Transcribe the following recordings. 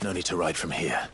No need to ride from here.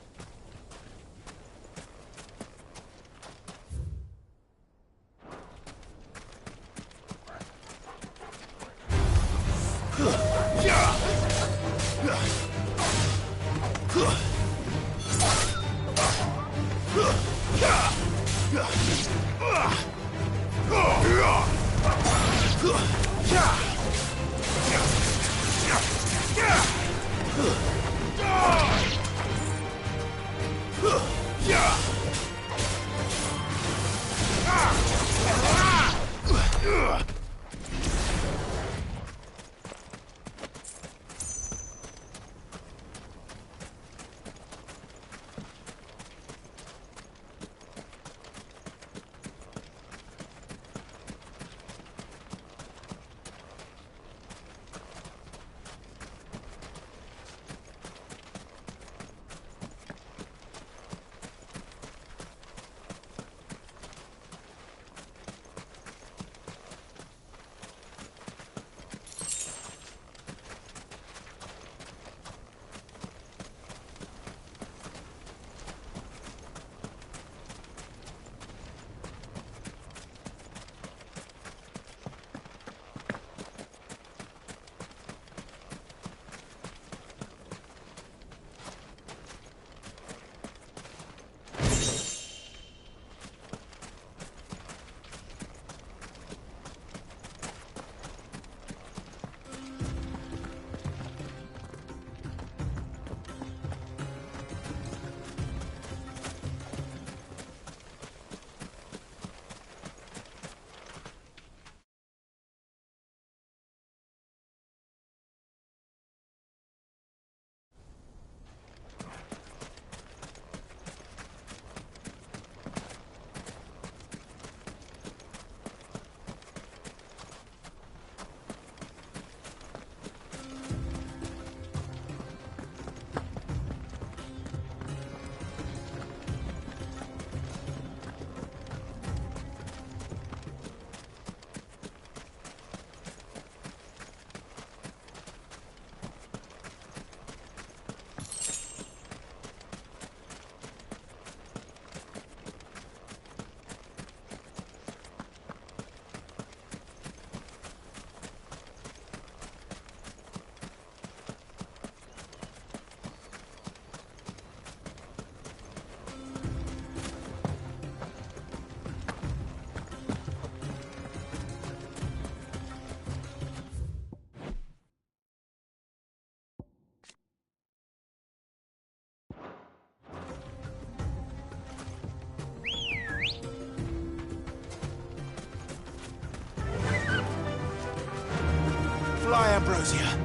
Fly, Ambrosia.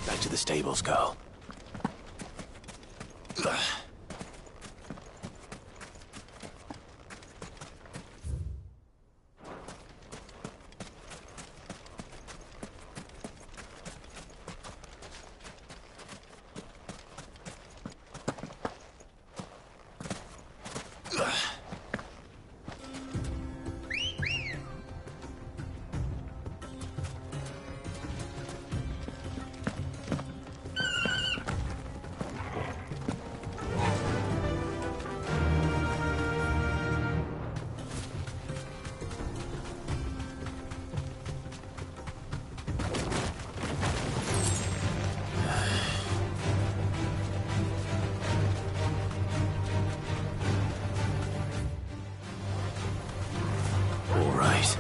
Back to the stables, girl. right.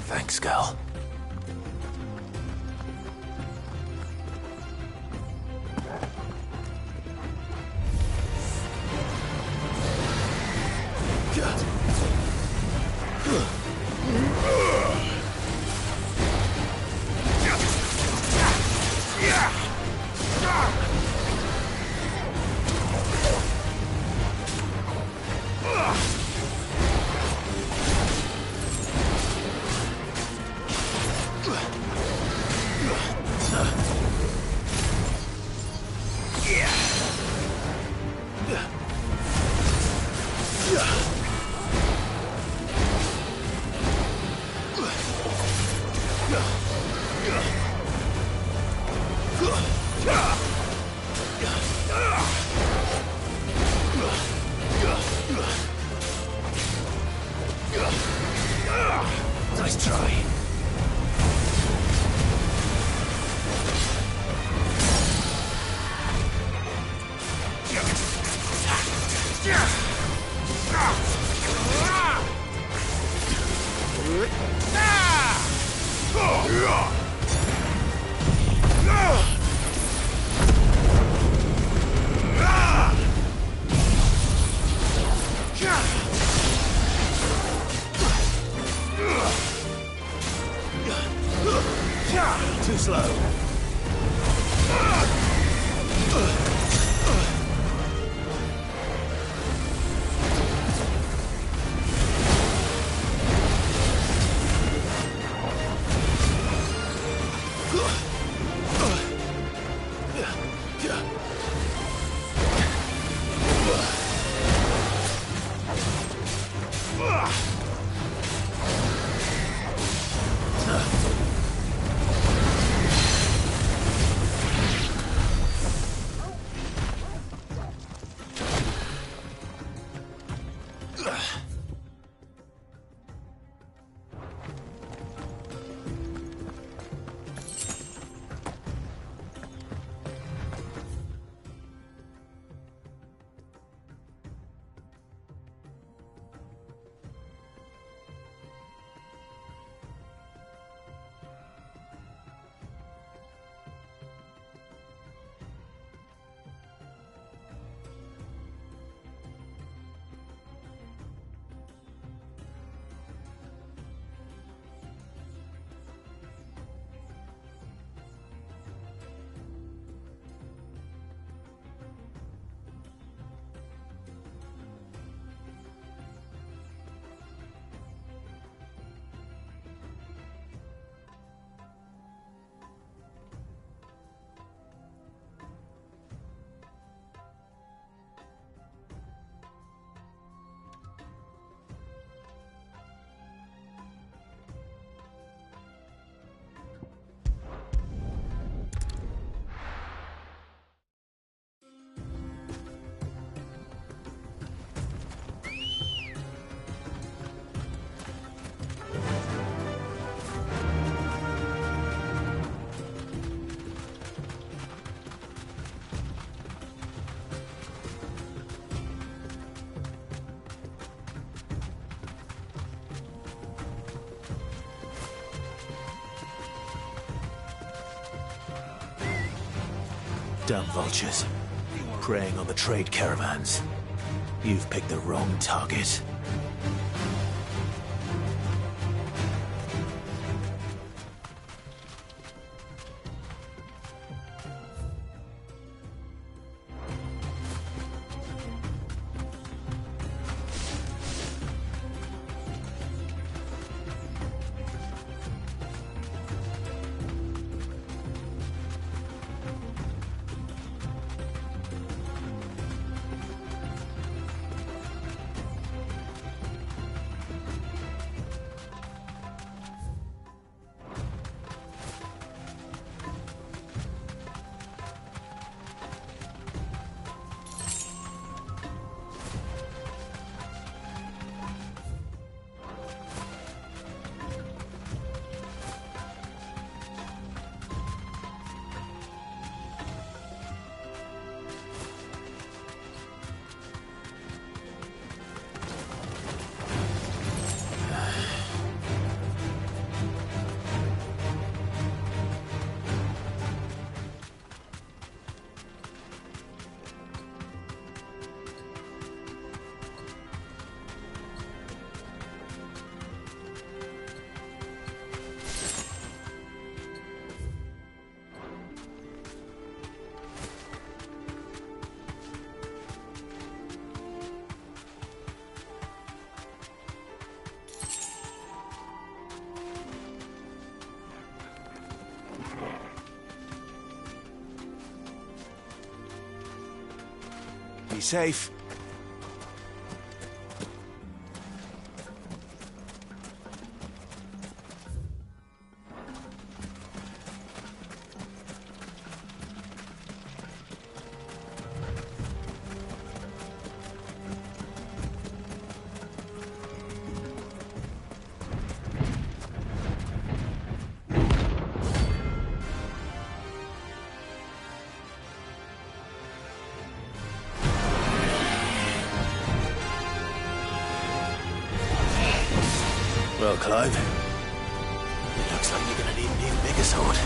Thanks, girl. Nice try. Too slow. Dumb vultures, preying on the trade caravans. You've picked the wrong target. Be safe. Well, Clive, it looks like you're gonna need an even bigger sword.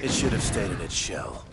It should have stayed in its shell.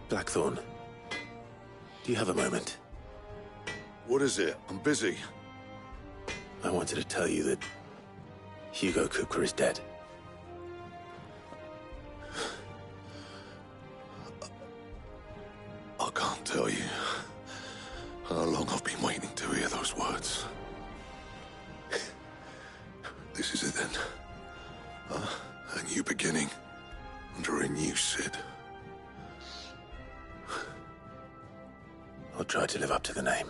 Blackthorn, do you have a moment? What is it? I'm busy. I wanted to tell you that Hugo Kupka is dead. I can't tell you how long I've been waiting to hear those words. This is it then. A new beginning under a new Sid. I'll try to live up to the name.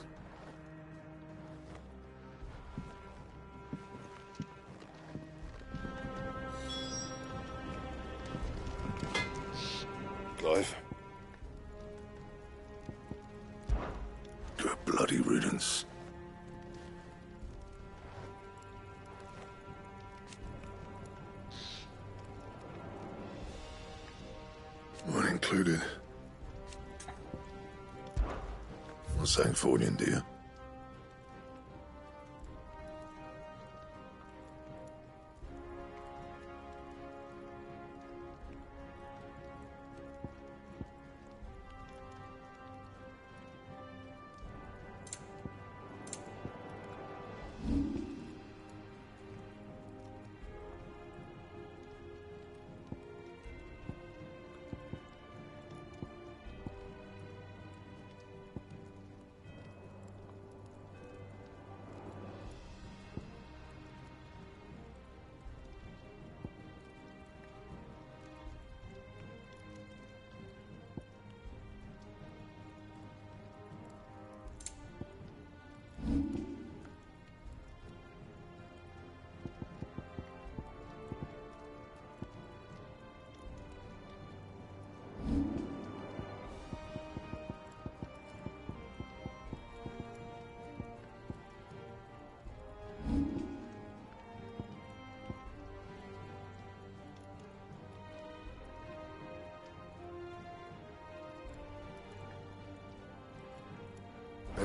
Clive. To a bloody riddance. Mine included. What's that for you, dear?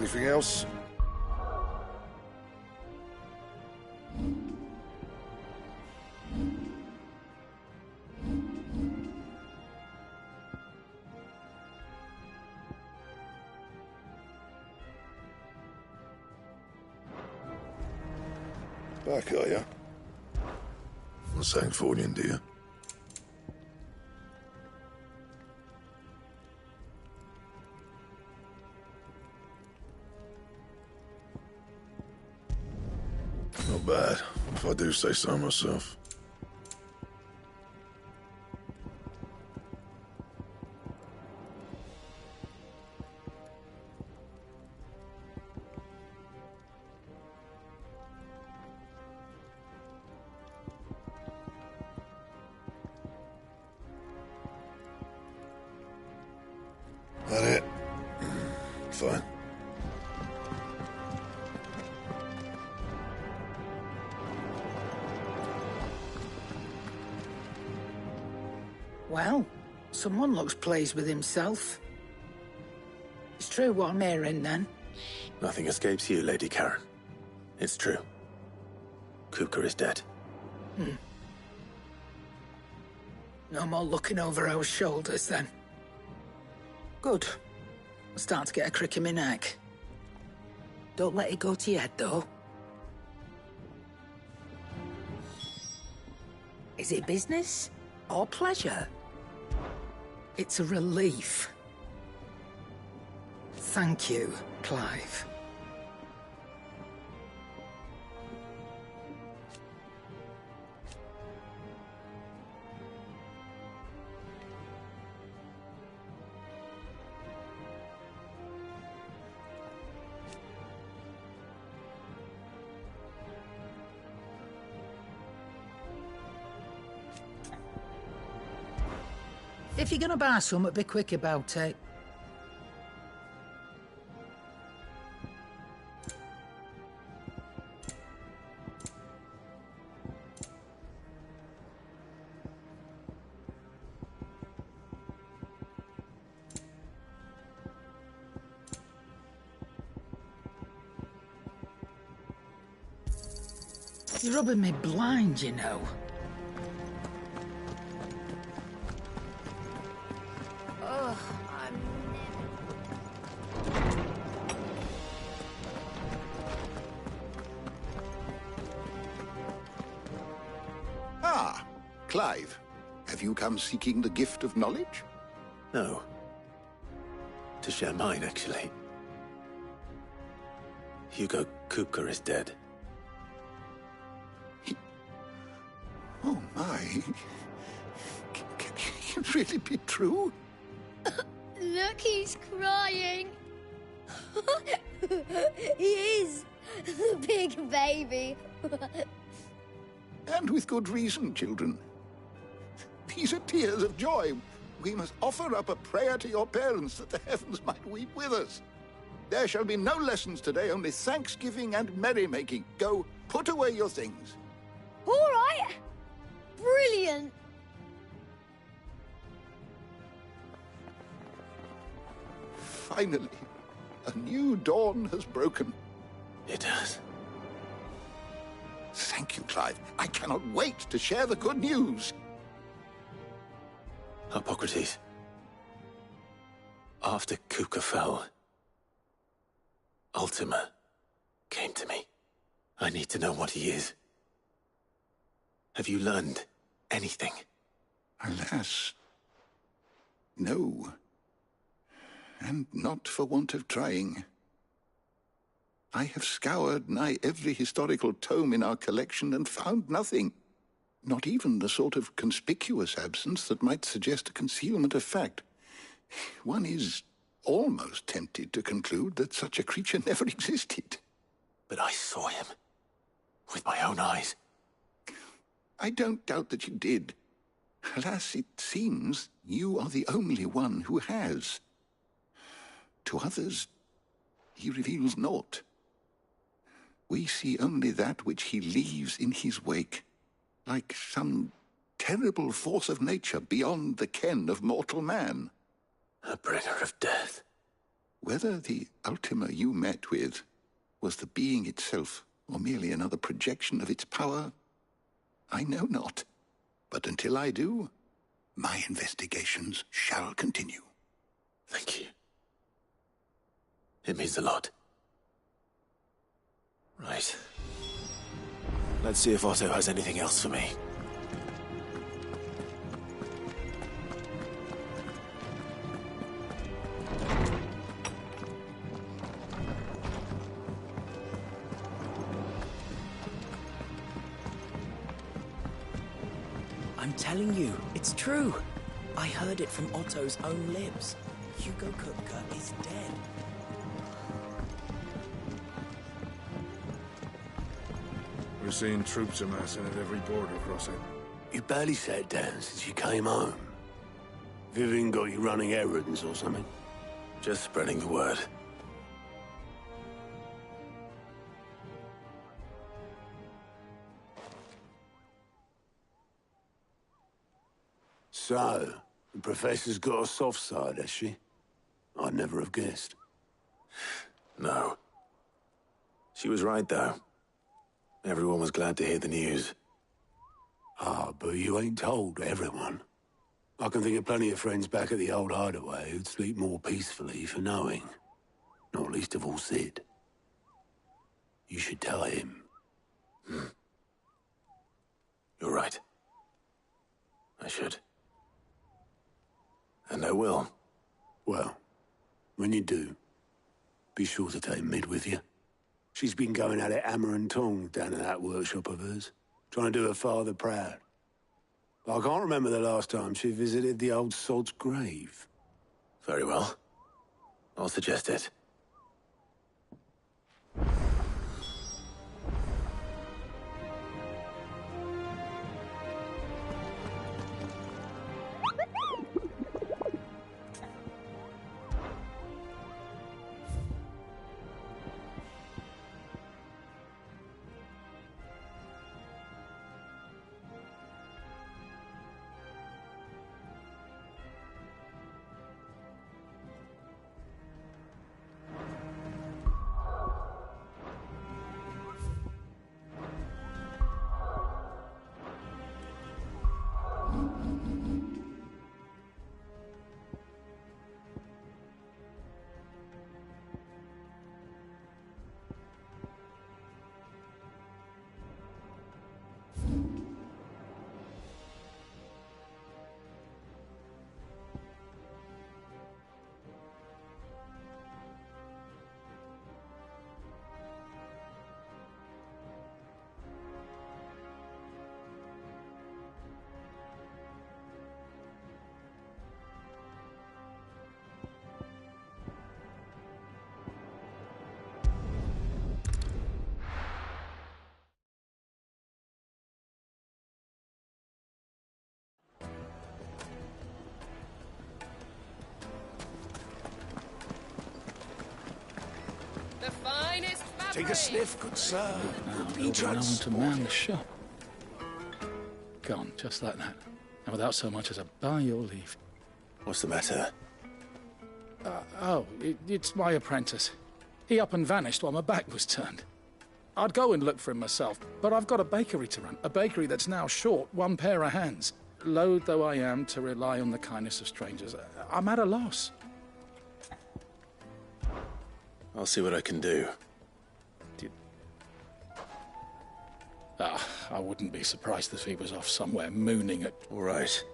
Anything else? Back, are you? Not saying Fornian, do you? Not bad, if I do say so myself. That it? Fine. Well, someone looks pleased with himself. It's true what I'm hearing, then. Nothing escapes you, Lady Karen. It's true. Kuka is dead. No more looking over our shoulders, then. Good. I'm starting to get a crick in my neck. Don't let it go to your head, though. Is it business or pleasure? It's a relief. Thank you, Clive. If you're gonna buy some, be quick about it. You're rubbing me blind, you know. Ah, Clive. Have you come seeking the gift of knowledge? No. To share mine, actually. Hugo Kupka is dead. Oh, my. Can it really be true? Look, he's crying. He is. The big baby. And with good reason, children. These are tears of joy. We must offer up a prayer to your parents that the heavens might weep with us. There shall be no lessons today, only thanksgiving and merrymaking. Go, put away your things. All right. Brilliant. Finally, a new dawn has broken. It has. Thank you, Clive. I cannot wait to share the good news. Hippocrates. After Kuka fell, Ultima came to me. I need to know what he is. Have you learned anything? Alas, no. And not for want of trying. I have scoured nigh every historical tome in our collection and found nothing. Not even the sort of conspicuous absence that might suggest a concealment of fact. One is almost tempted to conclude that such a creature never existed. But I saw him. With my own eyes. I don't doubt that you did. Alas, it seems you are the only one who has. To others, he reveals naught. We see only that which he leaves in his wake, like some terrible force of nature beyond the ken of mortal man. A bringer of death. Whether the Ultima you met with was the being itself, or merely another projection of its power, I know not. But until I do, my investigations shall continue. Thank you. It means a lot. Right. Let's see if Otto has anything else for me. I'm telling you, it's true. I heard it from Otto's own lips. Hugo Kupka is dead. We're seeing troops amassing at every border crossing. You barely sat down since you came home. Vivian got you running errands or something? Just spreading the word. So, the Professor's got a soft side, has she? I'd never have guessed. No. She was right, though. Everyone was glad to hear the news. Ah, but you ain't told everyone. I can think of plenty of friends back at the old hideaway who'd sleep more peacefully for knowing. Not least of all Sid. You should tell him. You're right. I should. And I will. Well, when you do, be sure to take Mid with you. She's been going at it hammer and tong down in that workshop of hers, trying to do her father proud. I can't remember the last time she visited the old sod's grave. Very well. I'll suggest it. The finest fabric. Take a sniff, good sir. There'll be no one to man the shop. Gone, just like that. And without so much as a by your leave. What's the matter? It's my apprentice. He up and vanished while my back was turned. I'd go and look for him myself, but I've got a bakery to run. A bakery that's now short one pair of hands. Loath though I am to rely on the kindness of strangers, I'm at a loss. I'll see what I can do. I wouldn't be surprised if he was off somewhere mooning at... All right.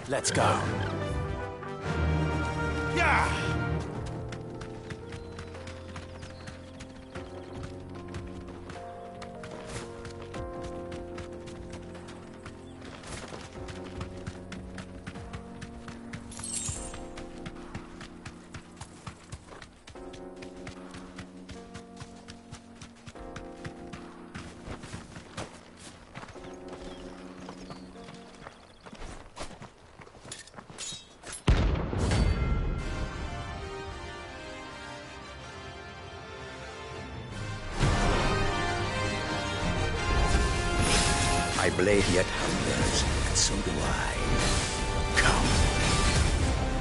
Let's go. Yeah! blade yet hungers, and so do I. Come,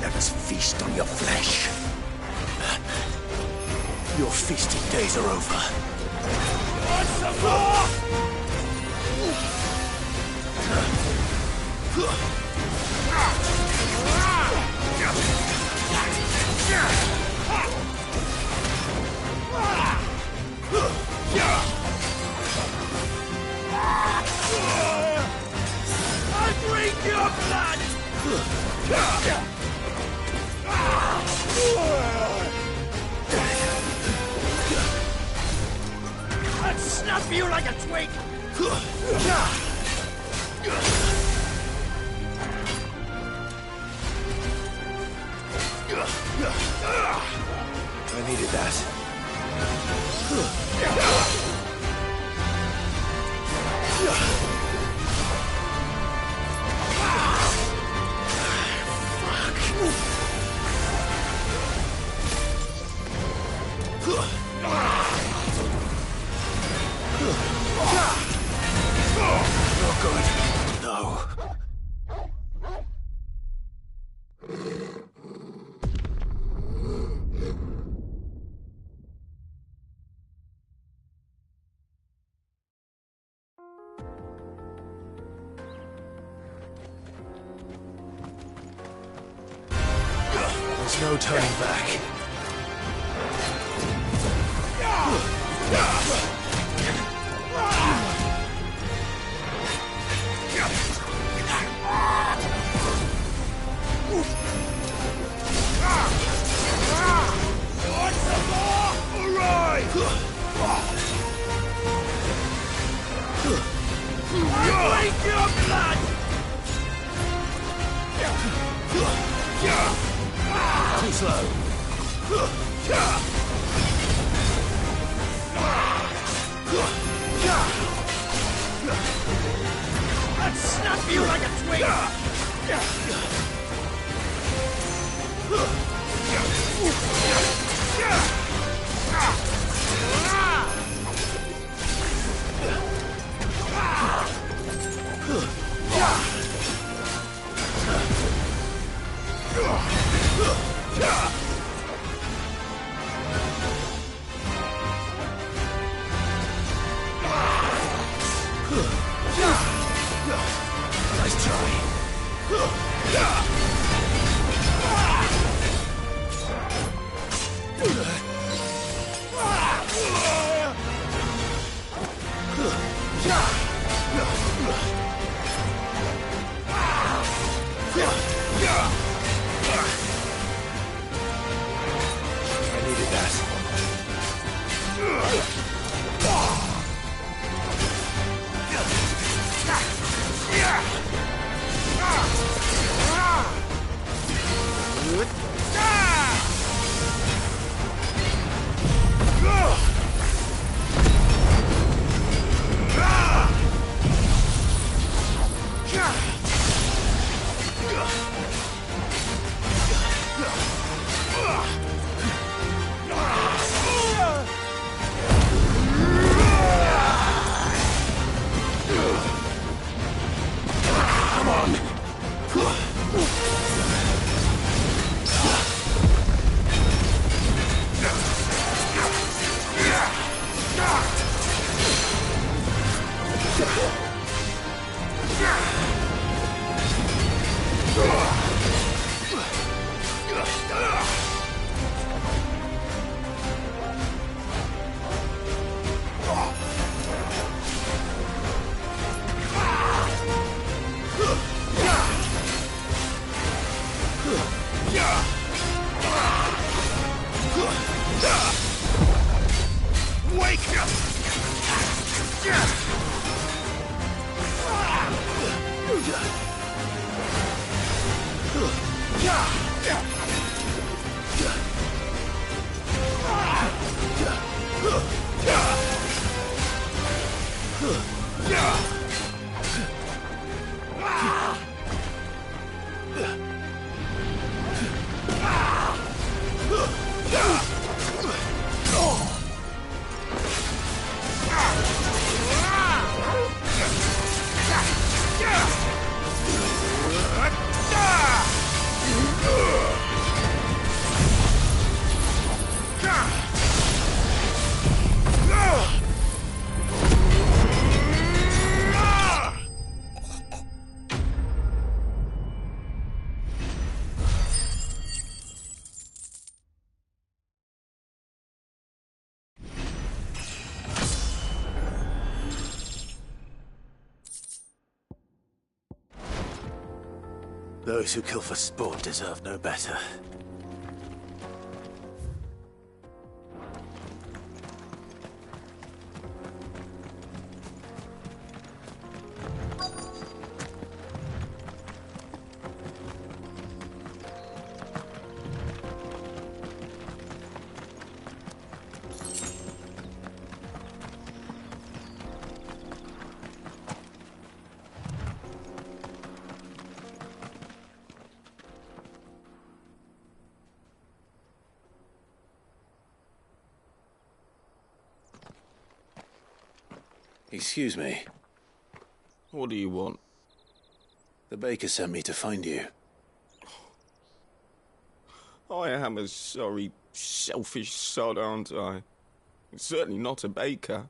let us feast on your flesh. Your feasting days are over. Want some more? I drink your blood! I'd snap you like a twig! I needed that. Not good. No. There's no turning back. Want some more? All right! I'll drink your blood! Too slow. I'd snap you like a twig! Nice try. I needed that. Wake up! Those who kill for sport deserve no better. Excuse me. What do you want? The baker sent me to find you. I am a sorry, selfish sod, aren't I? Certainly not a baker.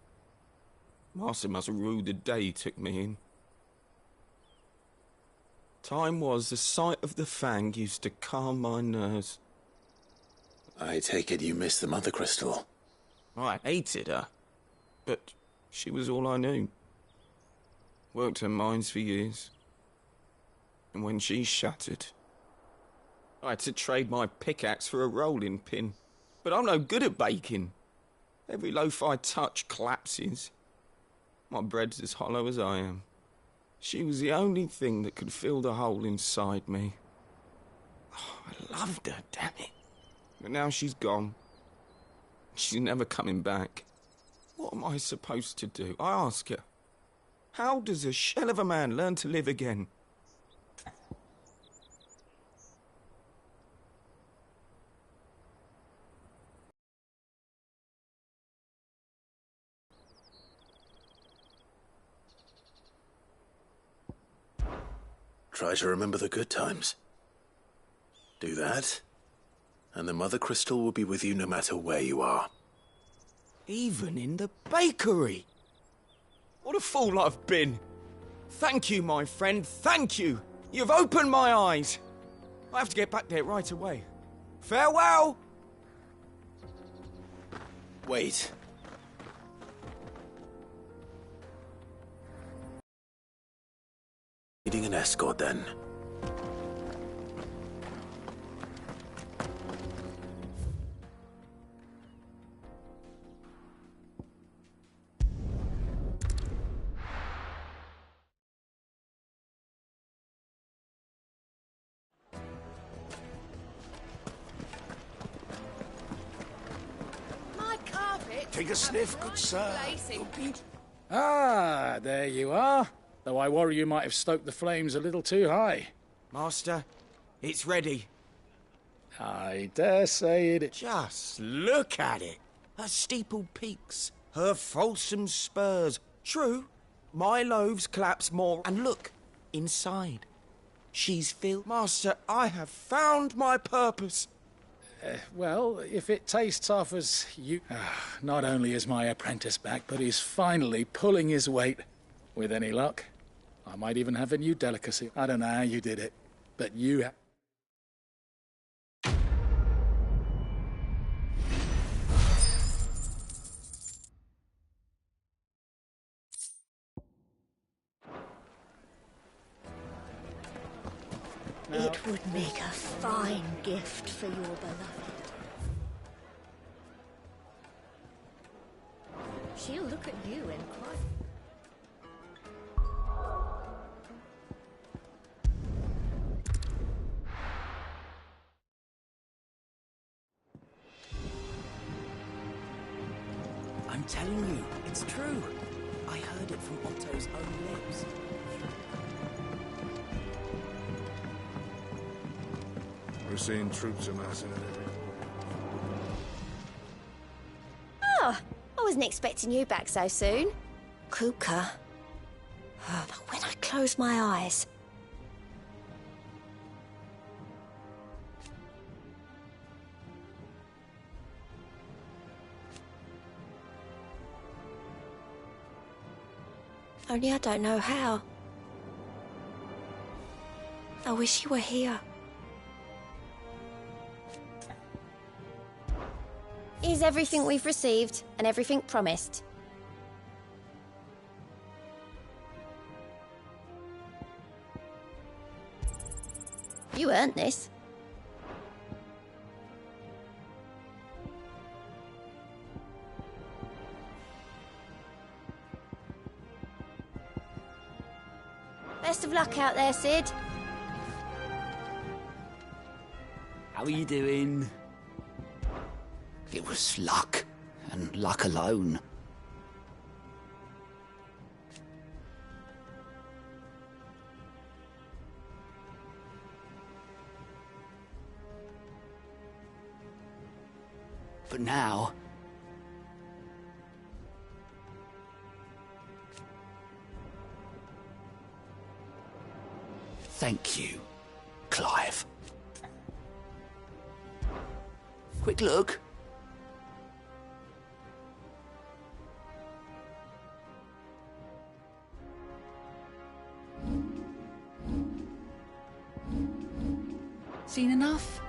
Master must have ruled the day he took me in. Time was the sight of the fang used to calm my nerves. I take it you missed the Mother Crystal. I hated her, but she was all I knew. Worked her mines for years. And when she shattered, I had to trade my pickaxe for a rolling pin. But I'm no good at baking. Every loaf I touch collapses. My bread's as hollow as I am. She was the only thing that could fill the hole inside me. Oh, I loved her, damn it. But now she's gone. She's never coming back. What am I supposed to do? I ask her. How does a shell of a man learn to live again? Try to remember the good times. Do that, and the Mother Crystal will be with you no matter where you are. Even in the bakery. What a fool I've been. Thank you, my friend, thank you. You've opened my eyes. I have to get back there right away. Farewell! Wait. Needing an escort, then. My carpet. Take a sniff, good sir. Ah, there you are. Though I worry you might have stoked the flames a little too high. Master, it's ready. I dare say it... Just look at it. Her steeple peaks, her fulsome spurs. True, my loaves collapse more. And look, inside. She's filled. Master, I have found my purpose. Well, if it tastes off as you... not only is my apprentice back, but he's finally pulling his weight. With any luck, I might even have a new delicacy. I don't know how you did it, but you... It would make a fine gift for your beloved. She'll look at you and cry. I'm telling you, it's true. I heard it from Otto's own lips. We're seeing troops amassing at every... Oh, I wasn't expecting you back so soon. Kuka. Oh, but when I close my eyes... Only I don't know how. I wish you were here. Here's everything we've received and everything promised. You earned this. Best of luck out there, Sid. How are you doing? It was luck, and luck alone. But now... Thank you, Clive. Quick look. Seen enough?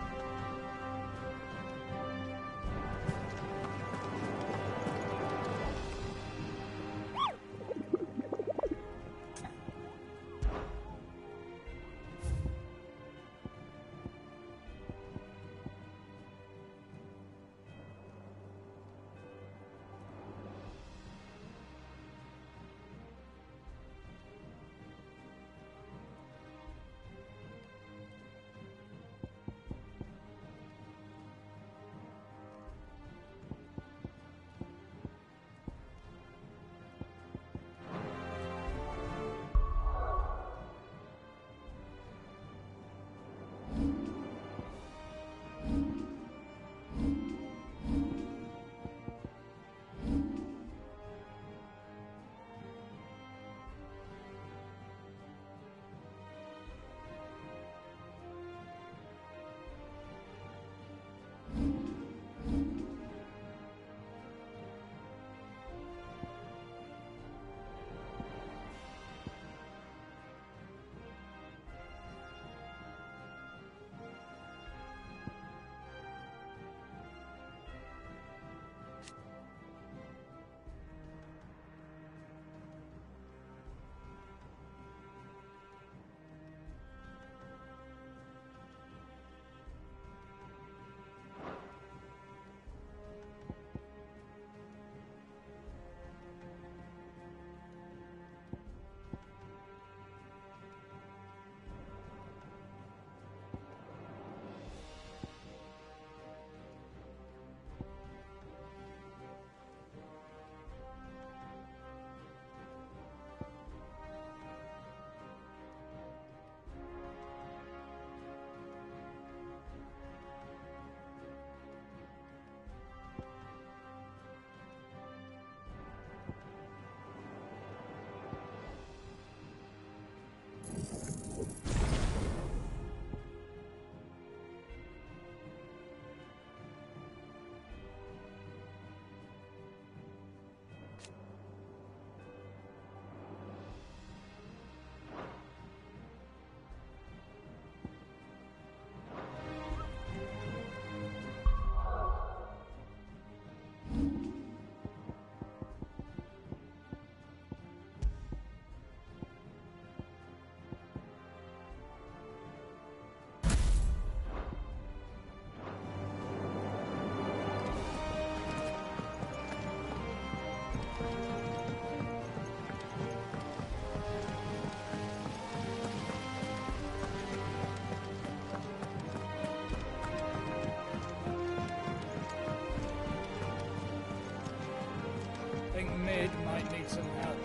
Mid might need some help.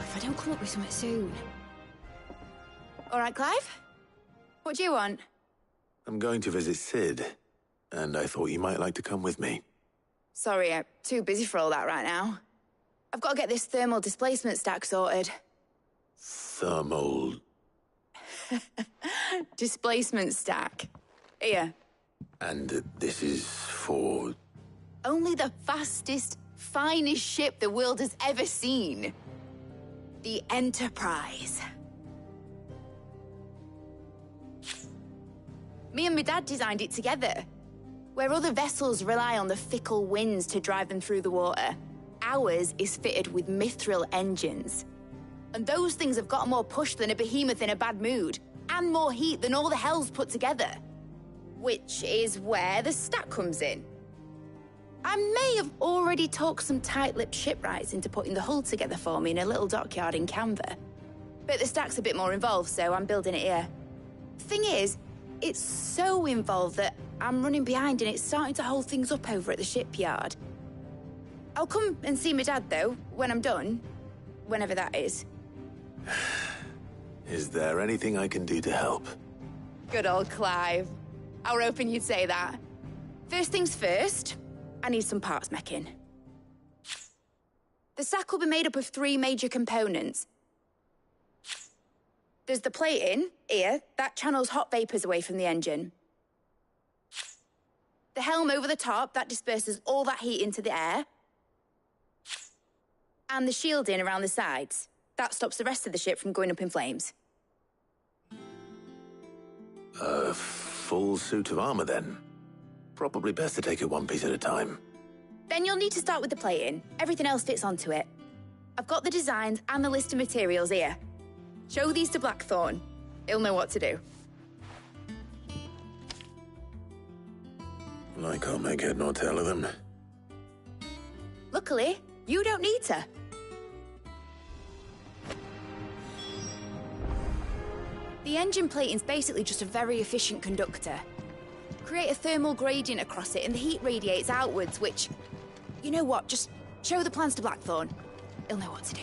If I don't come up with something soon. All right, Clive? What do you want? I'm going to visit Sid, and I thought you might like to come with me. Sorry, I'm too busy for all that right now. I've got to get this thermal displacement stack sorted. Thermal... Displacement stack. Here. And this is for... Only the fastest, finest ship the world has ever seen. The Enterprise. Me and my dad designed it together. Where other vessels rely on the fickle winds to drive them through the water, ours is fitted with mithril engines. And those things have got more push than a behemoth in a bad mood, and more heat than all the hells put together. Which is where the stack comes in. I may have already talked some tight-lipped shipwrights into putting the hull together for me in a little dockyard in Canva. But the stack's a bit more involved, so I'm building it here. Thing is, it's so involved that I'm running behind and it's starting to hold things up over at the shipyard. I'll come and see my dad, though, when I'm done. Whenever that is. Is there anything I can do to help? Good old Clive. I were hoping you'd say that. First things first, I need some parts meching. The sack will be made up of 3 major components. There's the plating, here, that channels hot vapours away from the engine. The helm over the top, that disperses all that heat into the air. And the shielding around the sides. That stops the rest of the ship from going up in flames. A full suit of armor, then. Probably best to take it one piece at a time. Then you'll need to start with the plating. Everything else fits onto it. I've got the designs and the list of materials here. Show these to Blackthorn. He'll know what to do. I can't make head nor tail of them. Luckily, you don't need to. The engine plating's basically just a very efficient conductor. Create a thermal gradient across it and the heat radiates outwards, which... You know what, just show the plans to Blackthorn. He'll know what to do.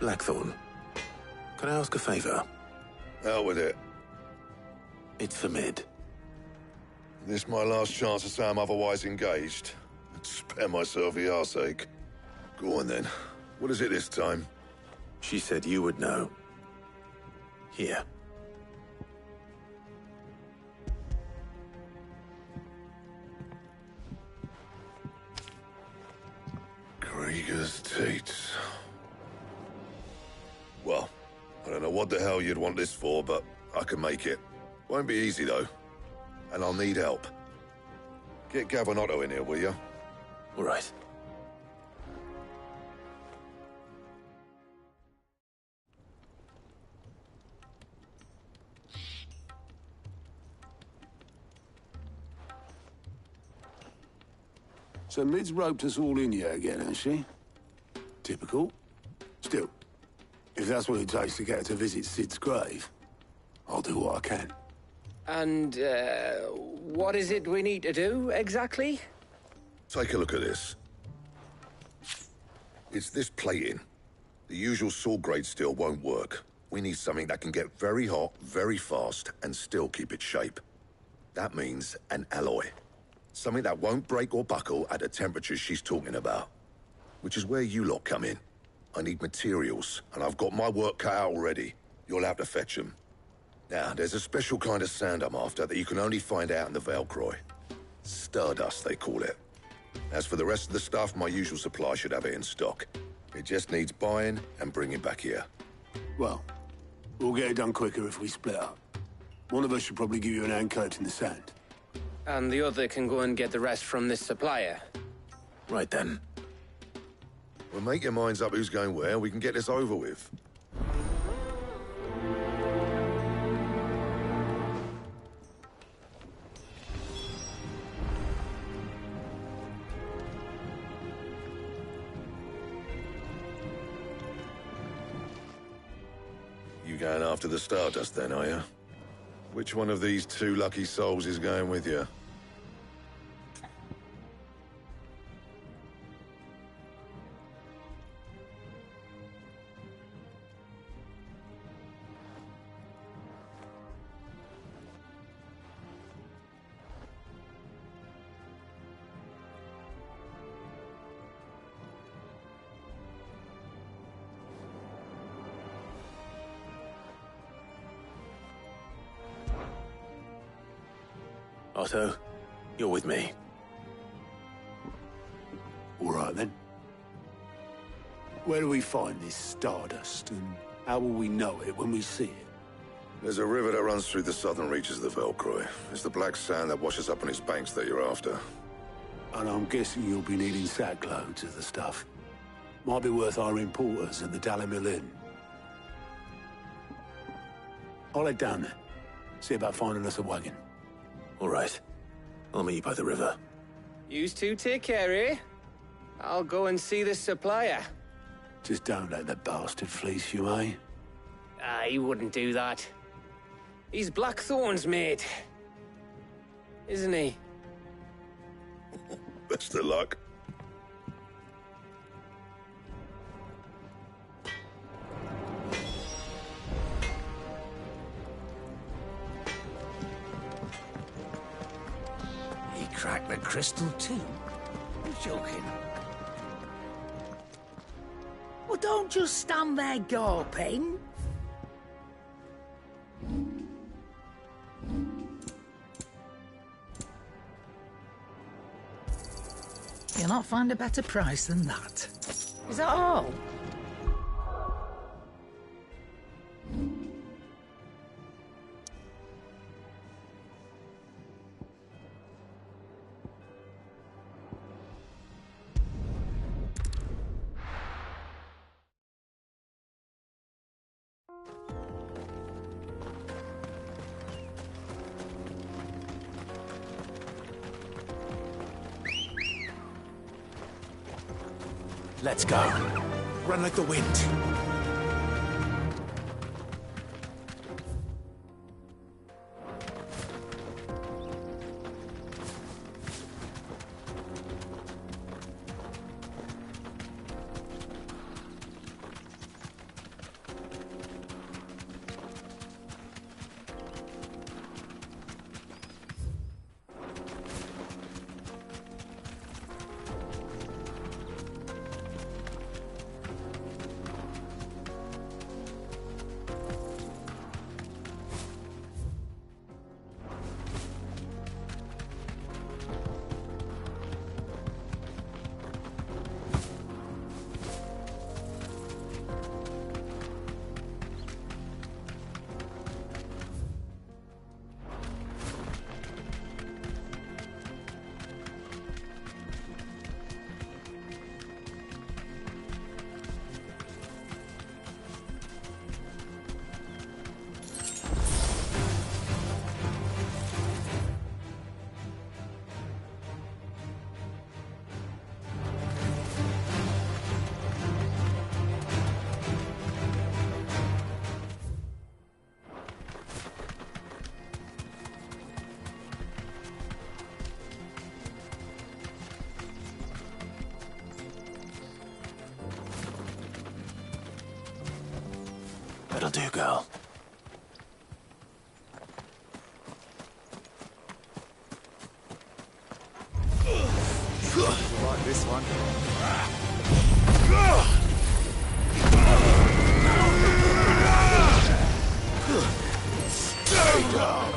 Blackthorn, can I ask a favor? Out with it. It's for Mid. This my last chance to say I'm otherwise engaged. I'd spare myself the arseache. Go on then. What is it this time? She said you would know. Here. Beggars' teats. Well, I don't know what the hell you'd want this for, but I can make it. Won't be easy, though. And I'll need help. Get Gav and Otto in here, will you? All right. So Mid's roped us all in here again, has she? Typical. Still, if that's what it takes to get her to visit Sid's grave, I'll do what I can. And, what is it we need to do, exactly? Take a look at this. It's this plating. The usual sword grade steel won't work. We need something that can get very hot, very fast, and still keep its shape. That means an alloy. Something that won't break or buckle at the temperatures she's talking about. Which is where you lot come in. I need materials, and I've got my work cut out already. You'll have to fetch them. Now, there's a special kind of sand I'm after that you can only find out in the Velcroy. Stardust, they call it. As for the rest of the stuff, my usual supply should have it in stock. It just needs buying and bringing back here. Well, we'll get it done quicker if we split up. One of us should probably give you an hand collecting the sand. And the other can go and get the rest from this supplier. Right then. Well, make your minds up who's going where, and we can get this over with. You going after the Stardust then, are you? Which one of these two lucky souls is going with you? Otto, you're with me. All right, then. Where do we find this Stardust, and how will we know it when we see it? There's a river that runs through the southern reaches of the Velcroy. It's the black sand that washes up on its banks that you're after. And I'm guessing you'll be needing sackloads of the stuff. Might be worth hiring porters at the Dalimil Inn. I'll head down there. See about finding us a wagon. All right. I'll meet you by the river. Yous two take care, eh? I'll go and see the supplier. Just don't let the bastard fleece you, eh? He wouldn't do that. He's Blackthorn's mate. Isn't he? Best of luck. He cracked the crystal too? You're joking. Well, don't just stand there gawping. You'll not find a better price than that. Is that all? Let's go. Run like the wind. do, girl. Like this one. Stay down!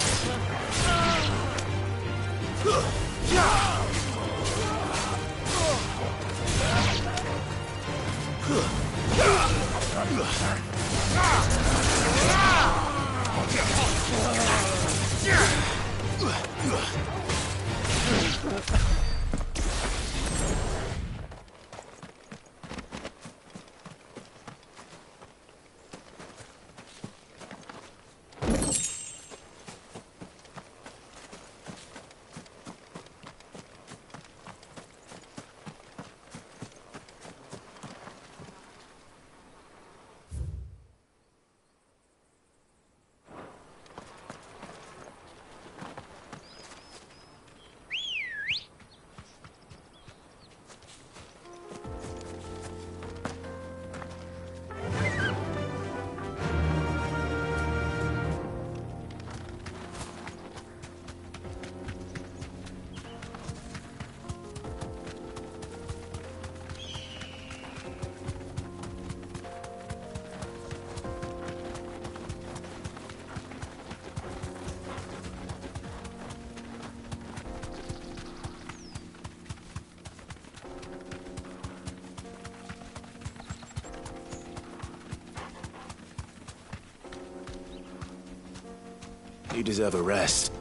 You deserve a rest.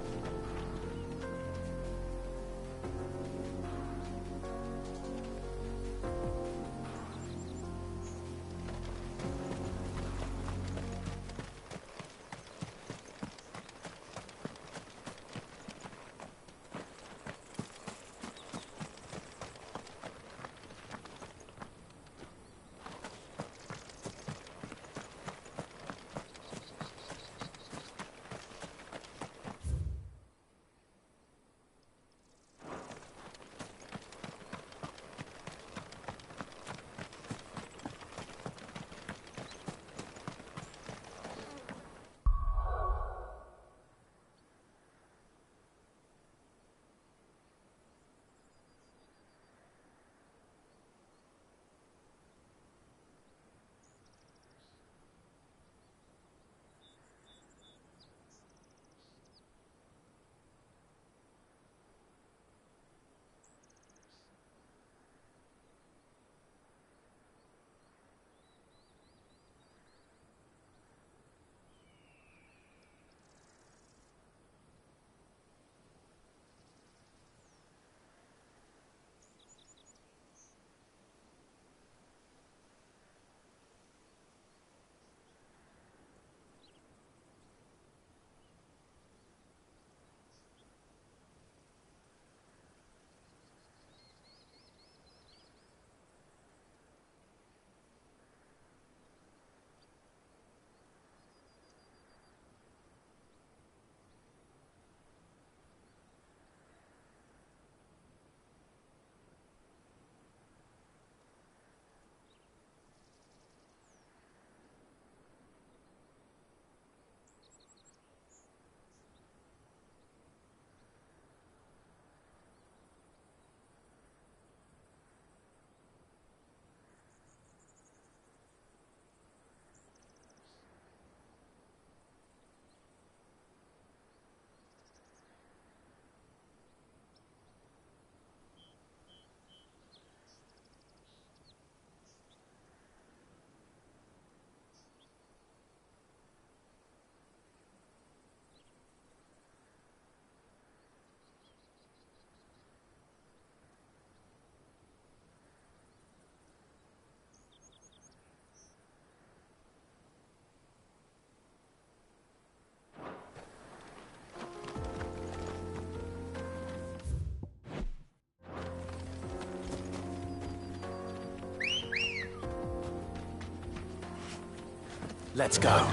Let's go.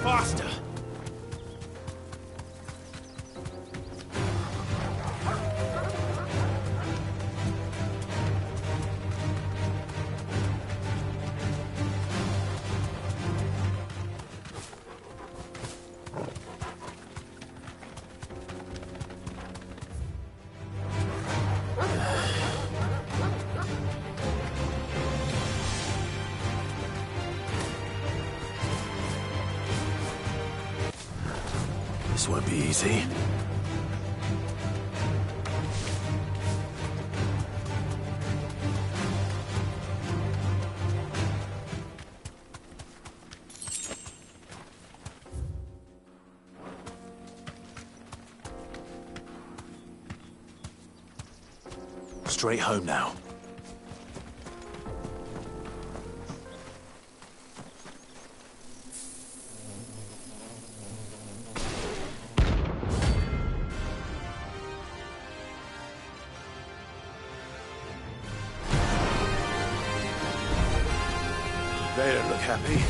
Faster! This won't be easy. Straight home now. They don't look happy.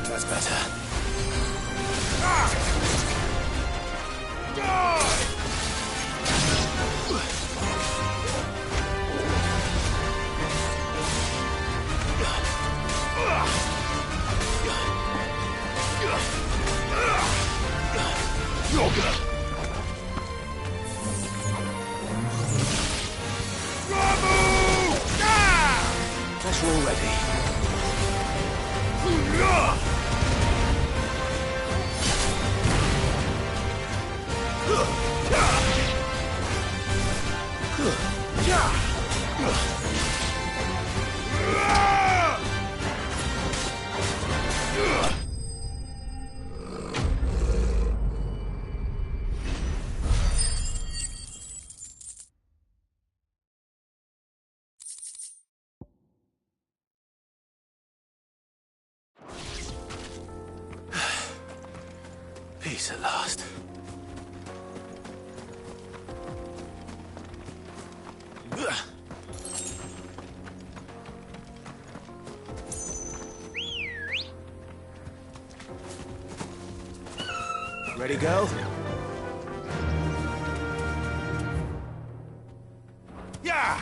That's better. Pressure already. Peace at last. Ready, girl? Yeah!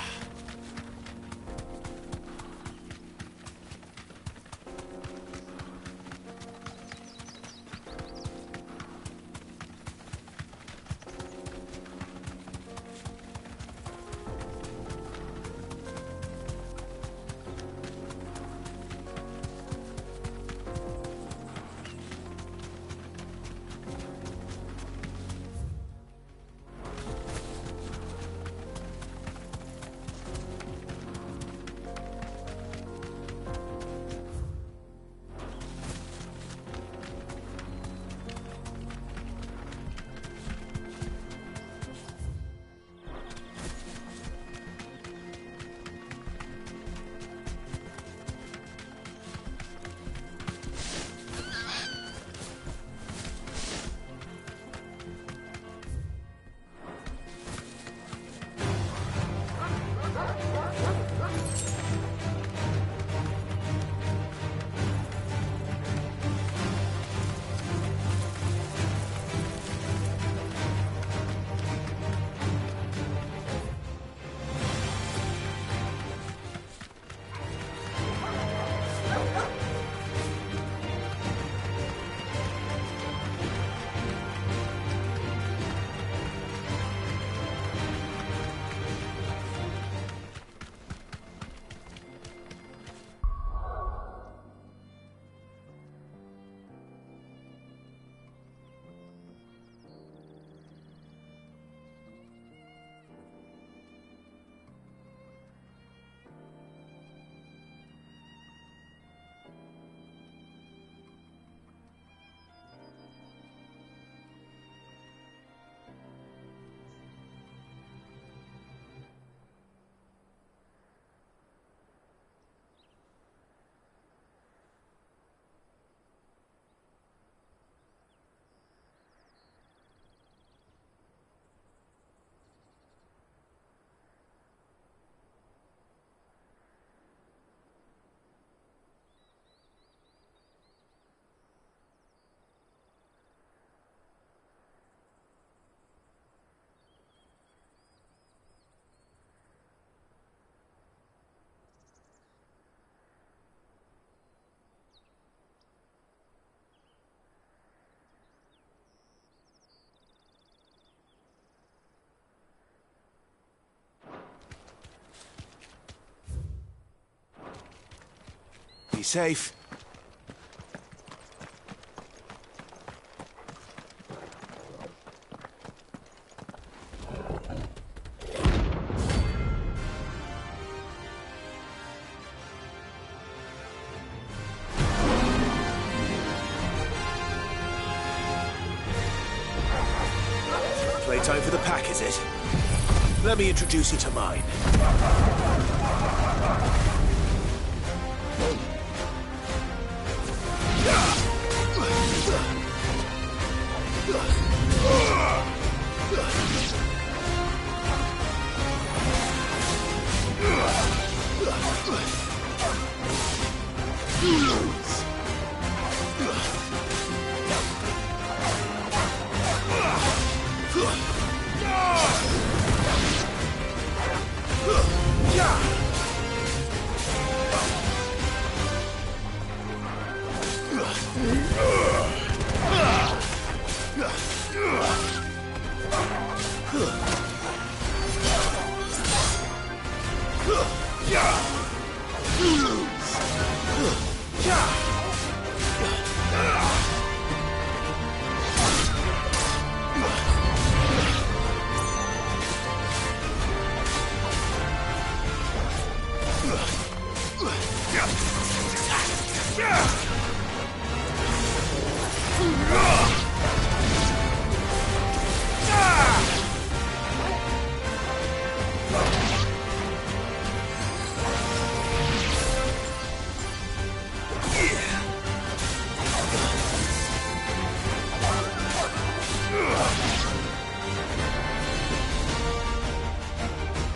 safe. Playtime for the pack, is it? Let me introduce you to mine.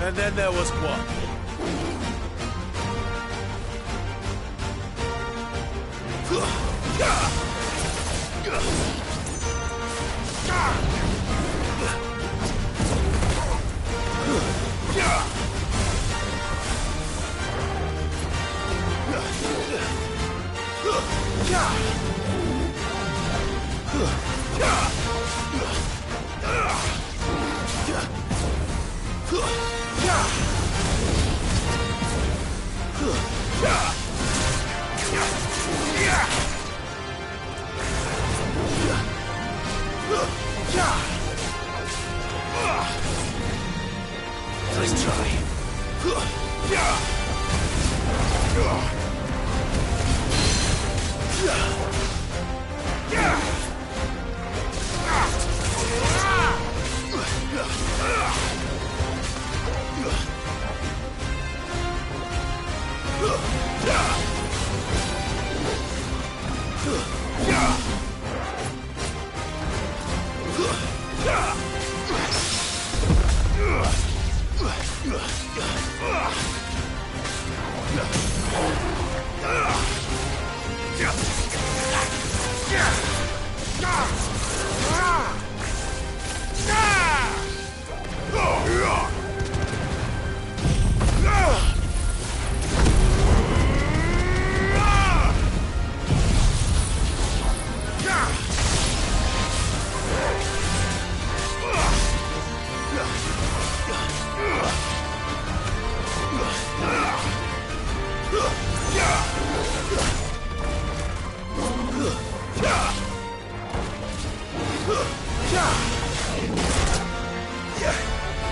And then there was one. Nice try.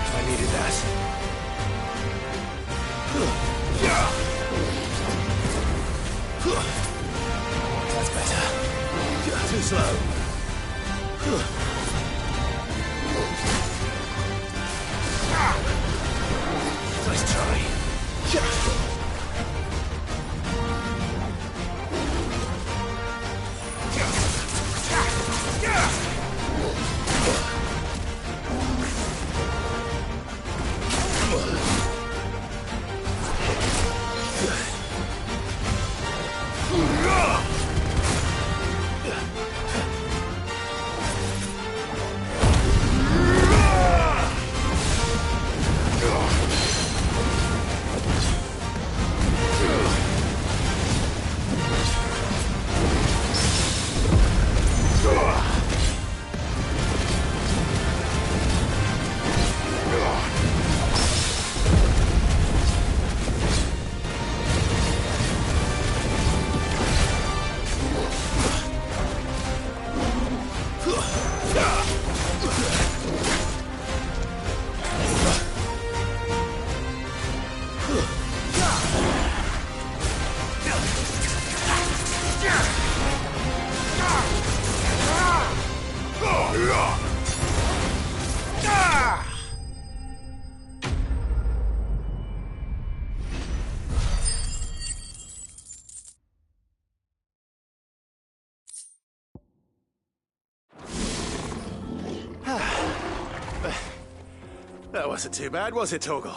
I needed that. That's better. Too slow. Nice try. That wasn't too bad, was it, Torgal?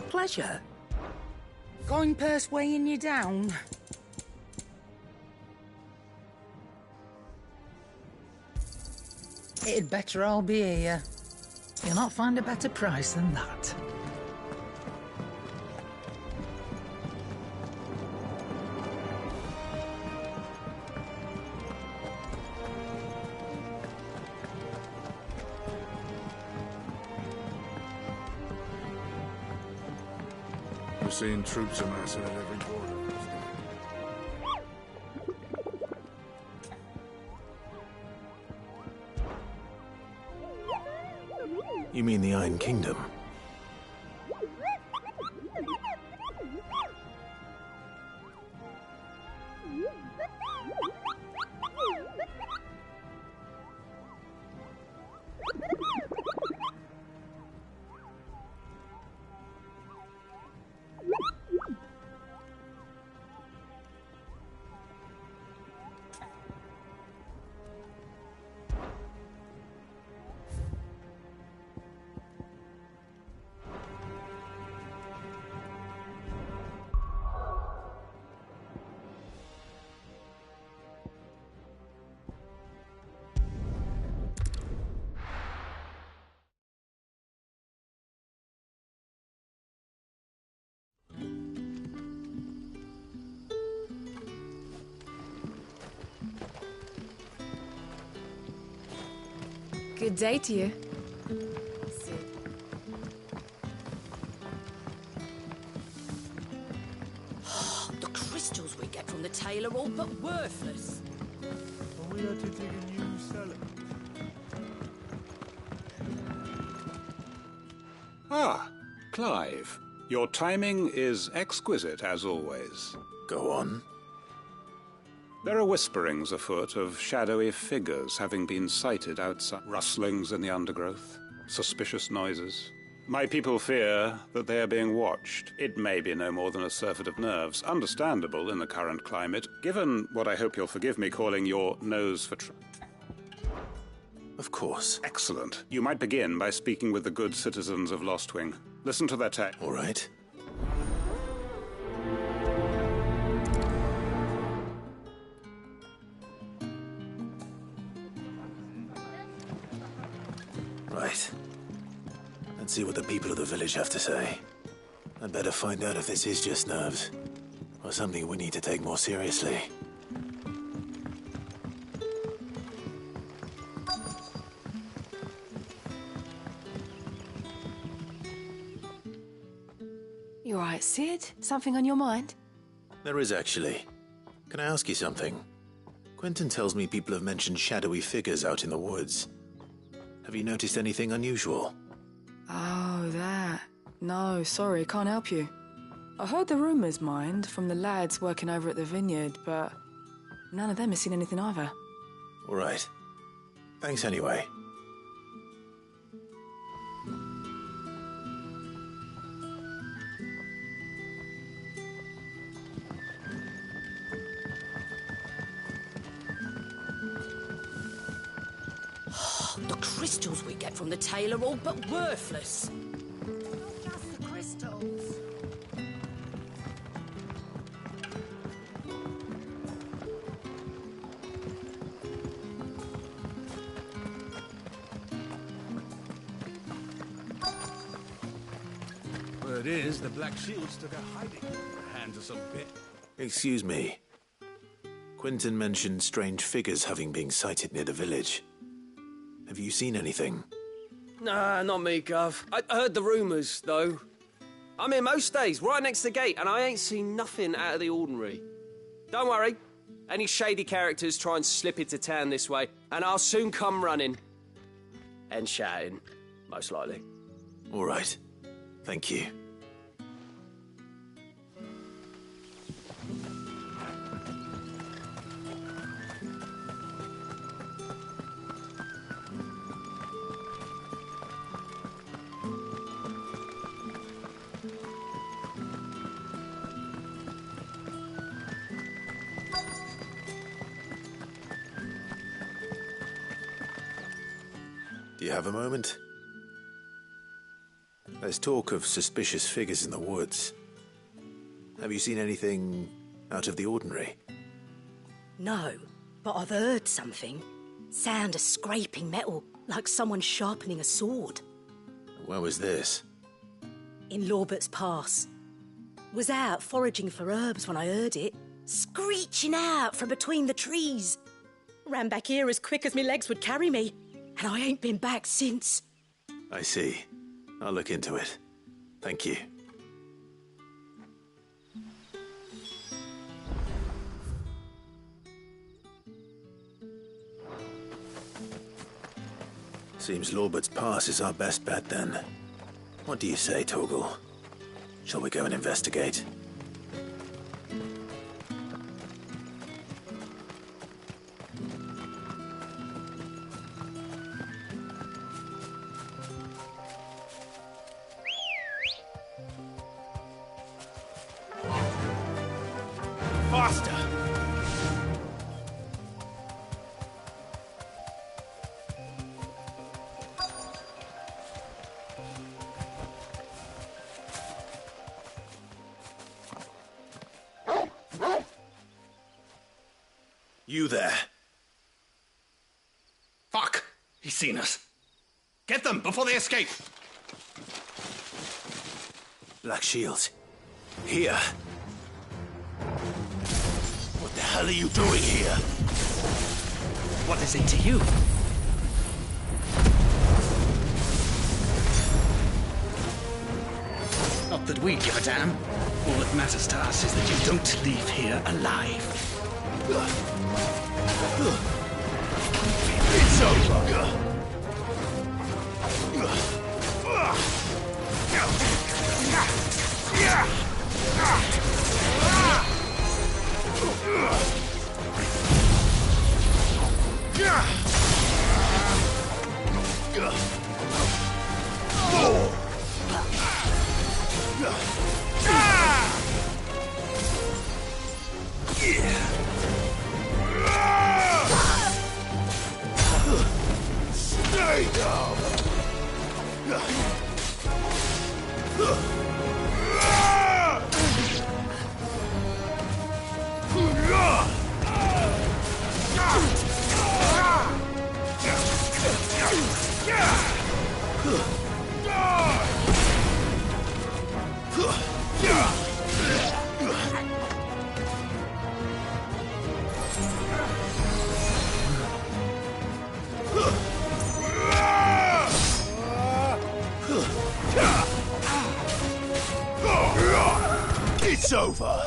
Pleasure. Coin purse weighing you down. It'd better all be here. You'll not find a better price than that. We're seeing troops amassing at every corner. You mean the Iron Kingdom? Good day to you. The crystals we get from the tail are all but worthless. Are we had to dig a new cellar? Ah, Clive. Your timing is exquisite, as always. Go on. There are whisperings afoot of shadowy figures having been sighted outside. Rustlings in the undergrowth, suspicious noises. My people fear that they are being watched. It may be no more than a surfeit of nerves, understandable in the current climate, given what I hope you'll forgive me calling your nose for Of course. Excellent. You might begin by speaking with the good citizens of Lostwing. Listen to their tale. All right. Right. Let's see what the people of the village have to say. I'd better find out if this is just nerves, or something we need to take more seriously. You all right, Sid? Something on your mind? There is, actually. Can I ask you something? Quentin tells me people have mentioned shadowy figures out in the woods. Have you noticed anything unusual? Oh, that. No, sorry, can't help you. I heard the rumours, mind, from the lads working over at the vineyard, but none of them has seen anything either. All right. Thanks anyway. The crystals we get from the tail are all but worthless. Just the crystals. Word is, the Black Shields took a hiding. Hands us a bit. Excuse me. Quentin mentioned strange figures having been sighted near the village. Have you seen anything? Nah, not me, Gov. I heard the rumours, though. I'm here most days, right next to the gate, and I ain't seen nothing out of the ordinary. Don't worry. Any shady characters try and slip into town this way, and I'll soon come running. And shouting, most likely. All right. Thank you. Do you have a moment? There's talk of suspicious figures in the woods. Have you seen anything out of the ordinary? No, but I've heard something. Sound of scraping metal, like someone sharpening a sword. Where was this? In Lorbert's Pass. Was out foraging for herbs when I heard it, screeching out from between the trees. Ran back here as quick as my legs would carry me, and I ain't been back since. I see. I'll look into it. Thank you. Seems Lorbert's Pass is our best bet, then. What do you say, Torgal? Shall we go and investigate? Faster! You there? Fuck! He's seen us. Get them before they escape! Black Shields. Here. What the hell are you doing here? What is it to you? Not that we give a damn. All that matters to us is that you don't leave here alive. It's over! Stay down! It's over!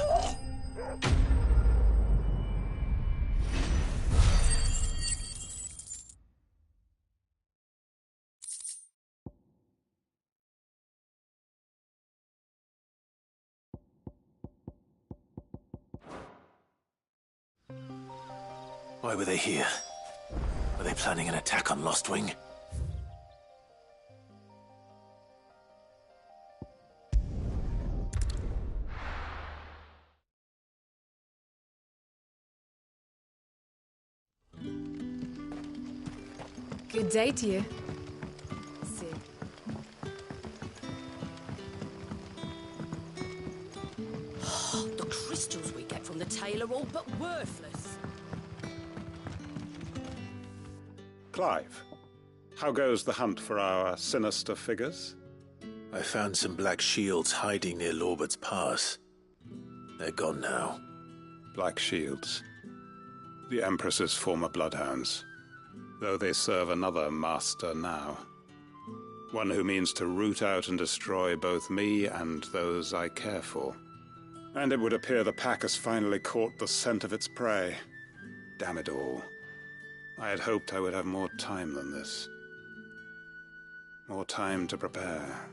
Why were they here? Were they planning an attack on Lostwing? Good day to you. See. The crystals we get from the tail are all but worthless. Clive, how goes the hunt for our sinister figures? I found some black shields hiding near Lorbert's Pass. They're gone now. Black shields. The Empress's former bloodhounds. Though they serve another master now. One who means to root out and destroy both me and those I care for. And it would appear the pack has finally caught the scent of its prey. Damn it all. I had hoped I would have more time than this. More time to prepare.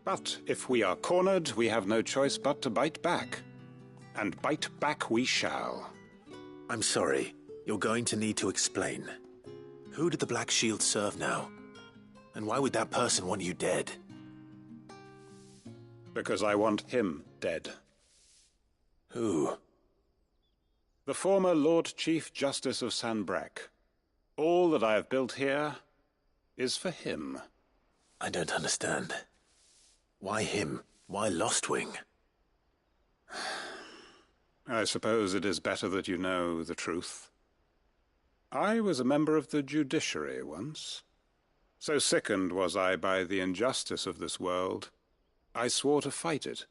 But if we are cornered, we have no choice but to bite back. And bite back we shall. I'm sorry. You're going to need to explain. Who did the Black Shield serve now? And why would that person want you dead? Because I want him dead. Who? The former Lord Chief Justice of Sanbreque. All that I have built here is for him. I don't understand. Why him? Why Lostwing? I suppose it is better that you know the truth. I was a member of the judiciary once. So sickened was I by the injustice of this world, I swore to fight it.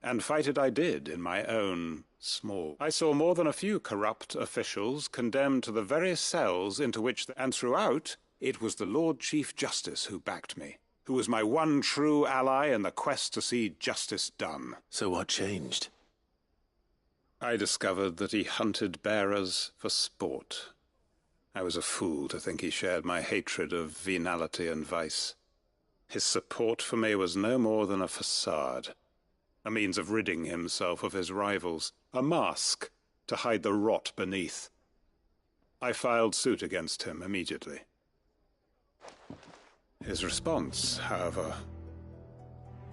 And fight it I did in my own small... I saw more than a few corrupt officials condemned to the very cells into which... And throughout, it was the Lord Chief Justice who backed me, who was my one true ally in the quest to see justice done. So what changed? I discovered that he hunted bearers for sport. I was a fool to think he shared my hatred of venality and vice. His support for me was no more than a facade, a means of ridding himself of his rivals, a mask to hide the rot beneath. I filed suit against him immediately. His response, however,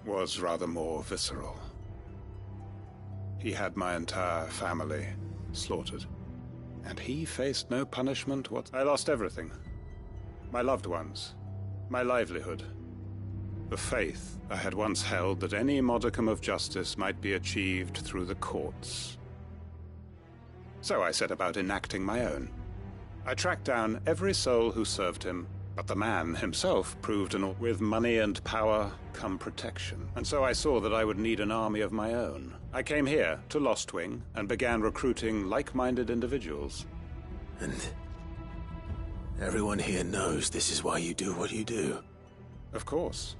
was rather more visceral. He had my entire family slaughtered, and he faced no punishment I lost everything. My loved ones, my livelihood, the faith I had once held that any modicum of justice might be achieved through the courts. So I set about enacting my own. I tracked down every soul who served him, but the man himself proved with money and power come protection. And so I saw that I would need an army of my own. I came here to Lostwing and began recruiting like-minded individuals. And everyone here knows this is why you do what you do. Of course.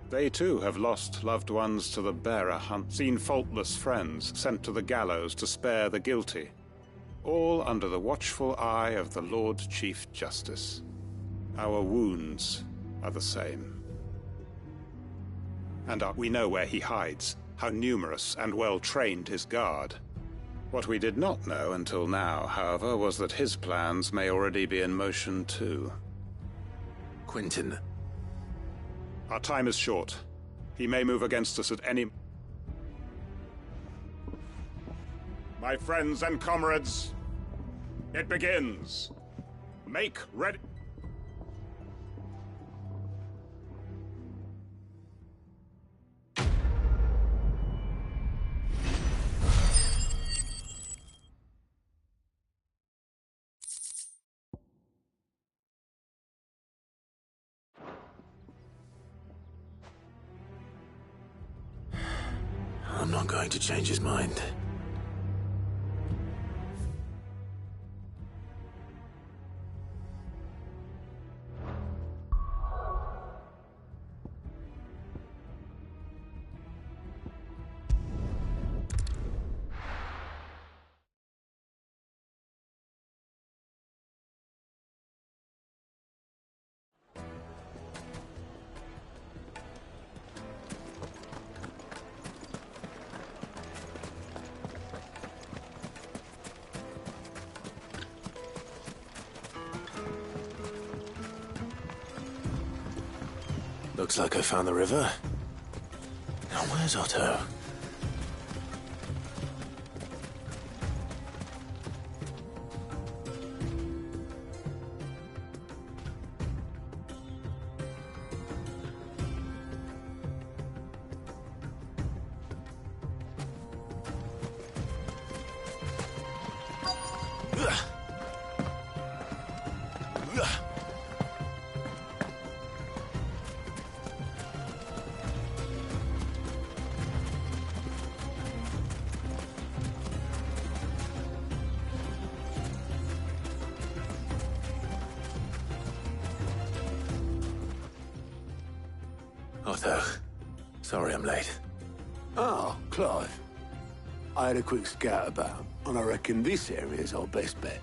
They too have lost loved ones to the bearer hunt, seen faultless friends sent to the gallows to spare the guilty, all under the watchful eye of the Lord Chief Justice. Our wounds are the same. And we know where he hides, how numerous and well-trained his guard. What we did not know until now, however, was that his plans may already be in motion too. Quentin. Our time is short. He may move against us at any... My friends and comrades, it begins. Make ready... I'm not going to change his mind. Looks like I found the river. Now where's Otto? Otto, sorry I'm late. Oh, Clive. I had a quick scout about, and I reckon this area's our best bet.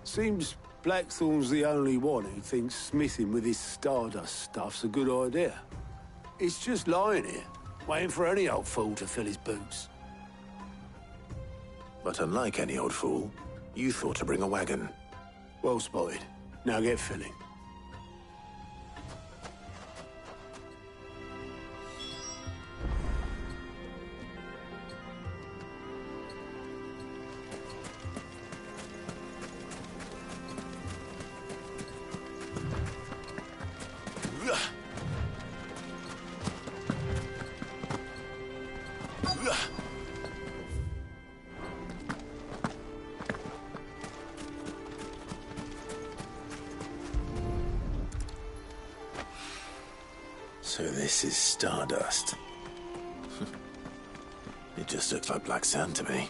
Seems Blackthorn's the only one who thinks smithing with his Stardust stuff's a good idea. It's just lying here, waiting for any old fool to fill his boots. But unlike any old fool, you thought to bring a wagon. Well spotted. Now get filling. So this is stardust. It just looks like black sand to me.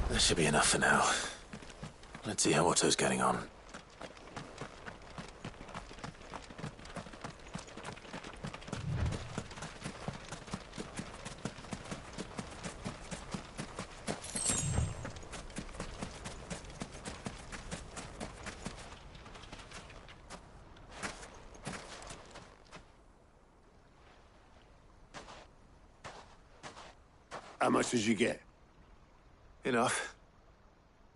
That should be enough for now. Let's see how Otto's getting on. How much did you get? Enough.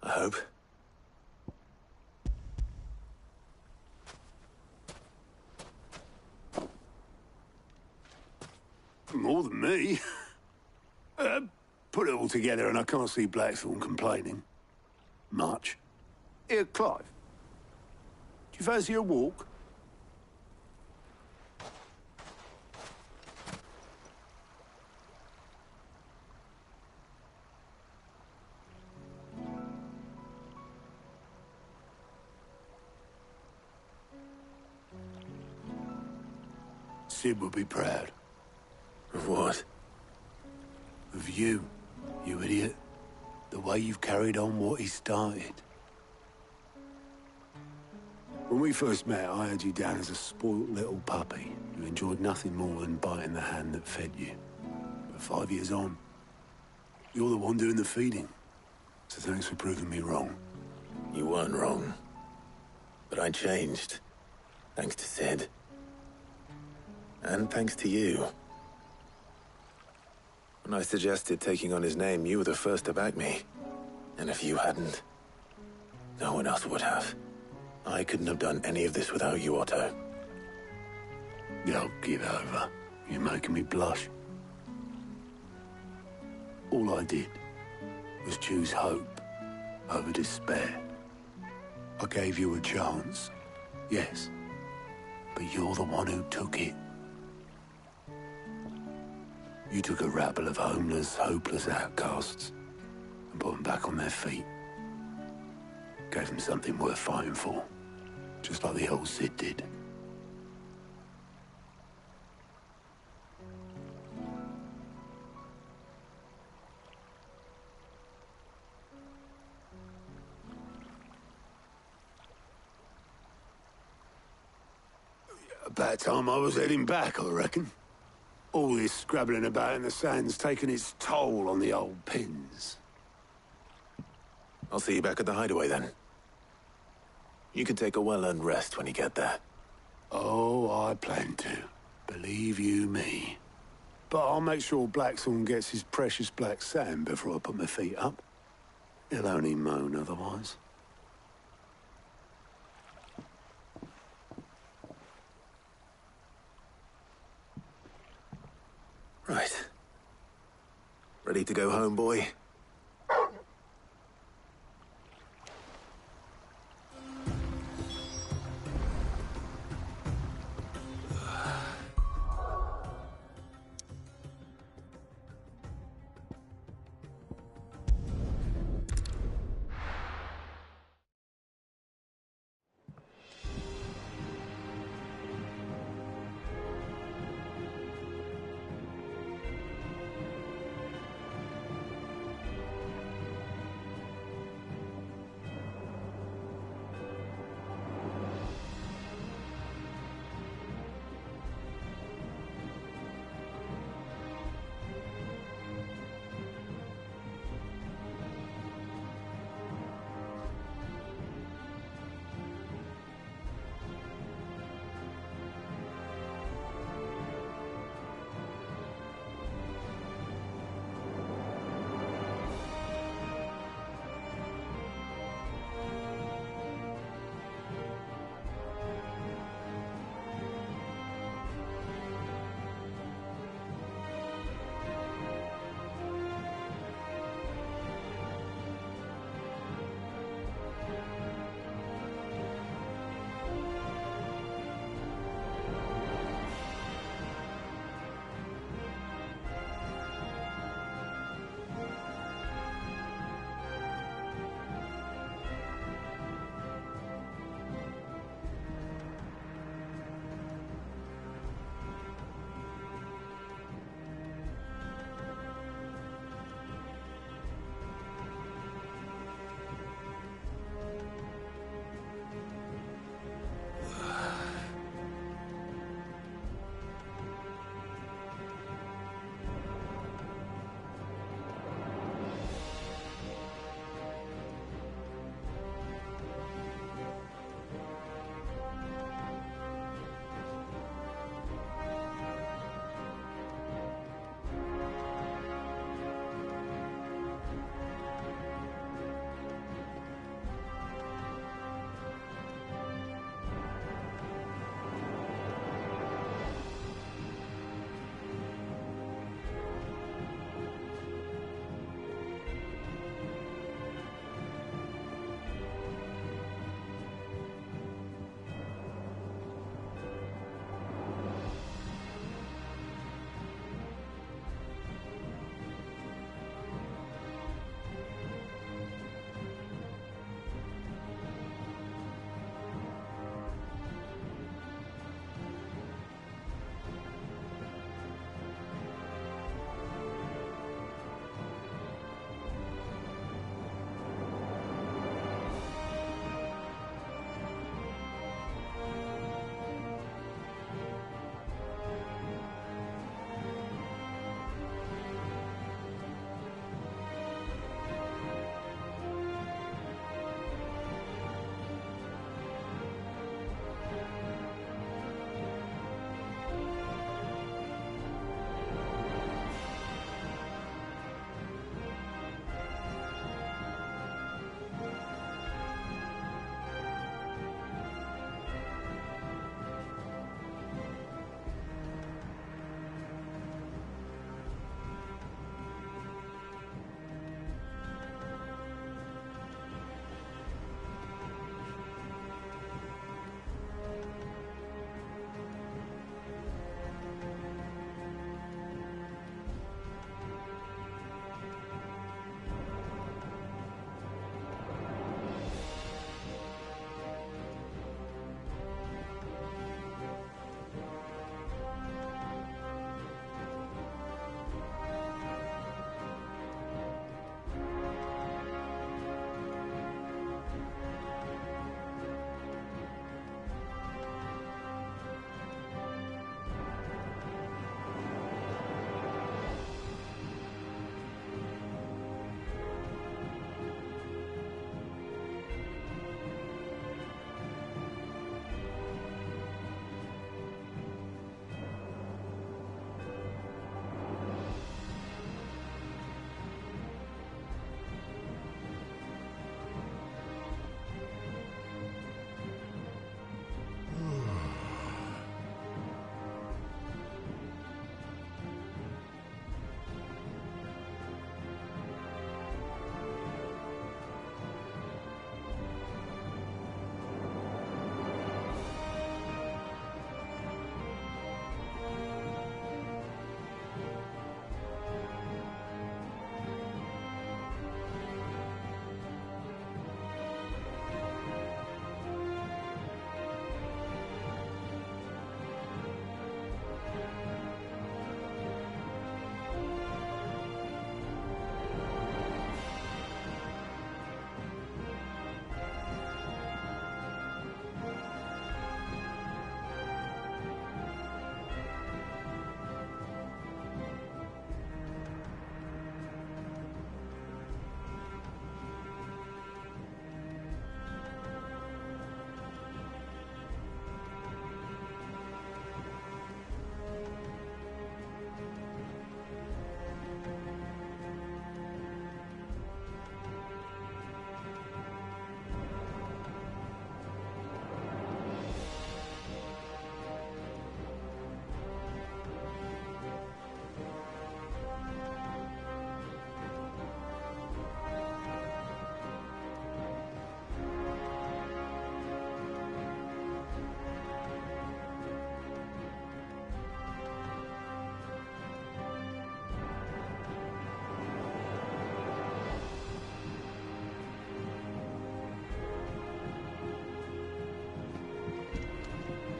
I hope. More than me. Put it all together and I can't see Blackthorn complaining. Much. Here, Clive. Do you fancy a walk? Sid would be proud. Of what? Of you, you idiot. The way you've carried on what he started. When we first met, I had you down as a spoilt little puppy who enjoyed nothing more than biting the hand that fed you. But 5 years on, you're the one doing the feeding. So thanks for proving me wrong. You weren't wrong. But I changed. Thanks to Sid. And thanks to you. When I suggested taking on his name, you were the first to back me. And if you hadn't, no one else would have. I couldn't have done any of this without you, Otto. Don't give over. You're making me blush. All I did was choose hope over despair. I gave you a chance, yes, but you're the one who took it. You took a rabble of homeless, hopeless outcasts and put them back on their feet. Gave them something worth fighting for, just like the old Sid did. About time I was heading back, I reckon. All this scrabbling about in the sand's taken its toll on the old pins. I'll see you back at the hideaway then. You can take a well-earned rest when you get there. Oh, I plan to. Believe you me. But I'll make sure Blackthorn gets his precious black sand before I put my feet up. He'll only moan otherwise. Right. Ready to go home, boy?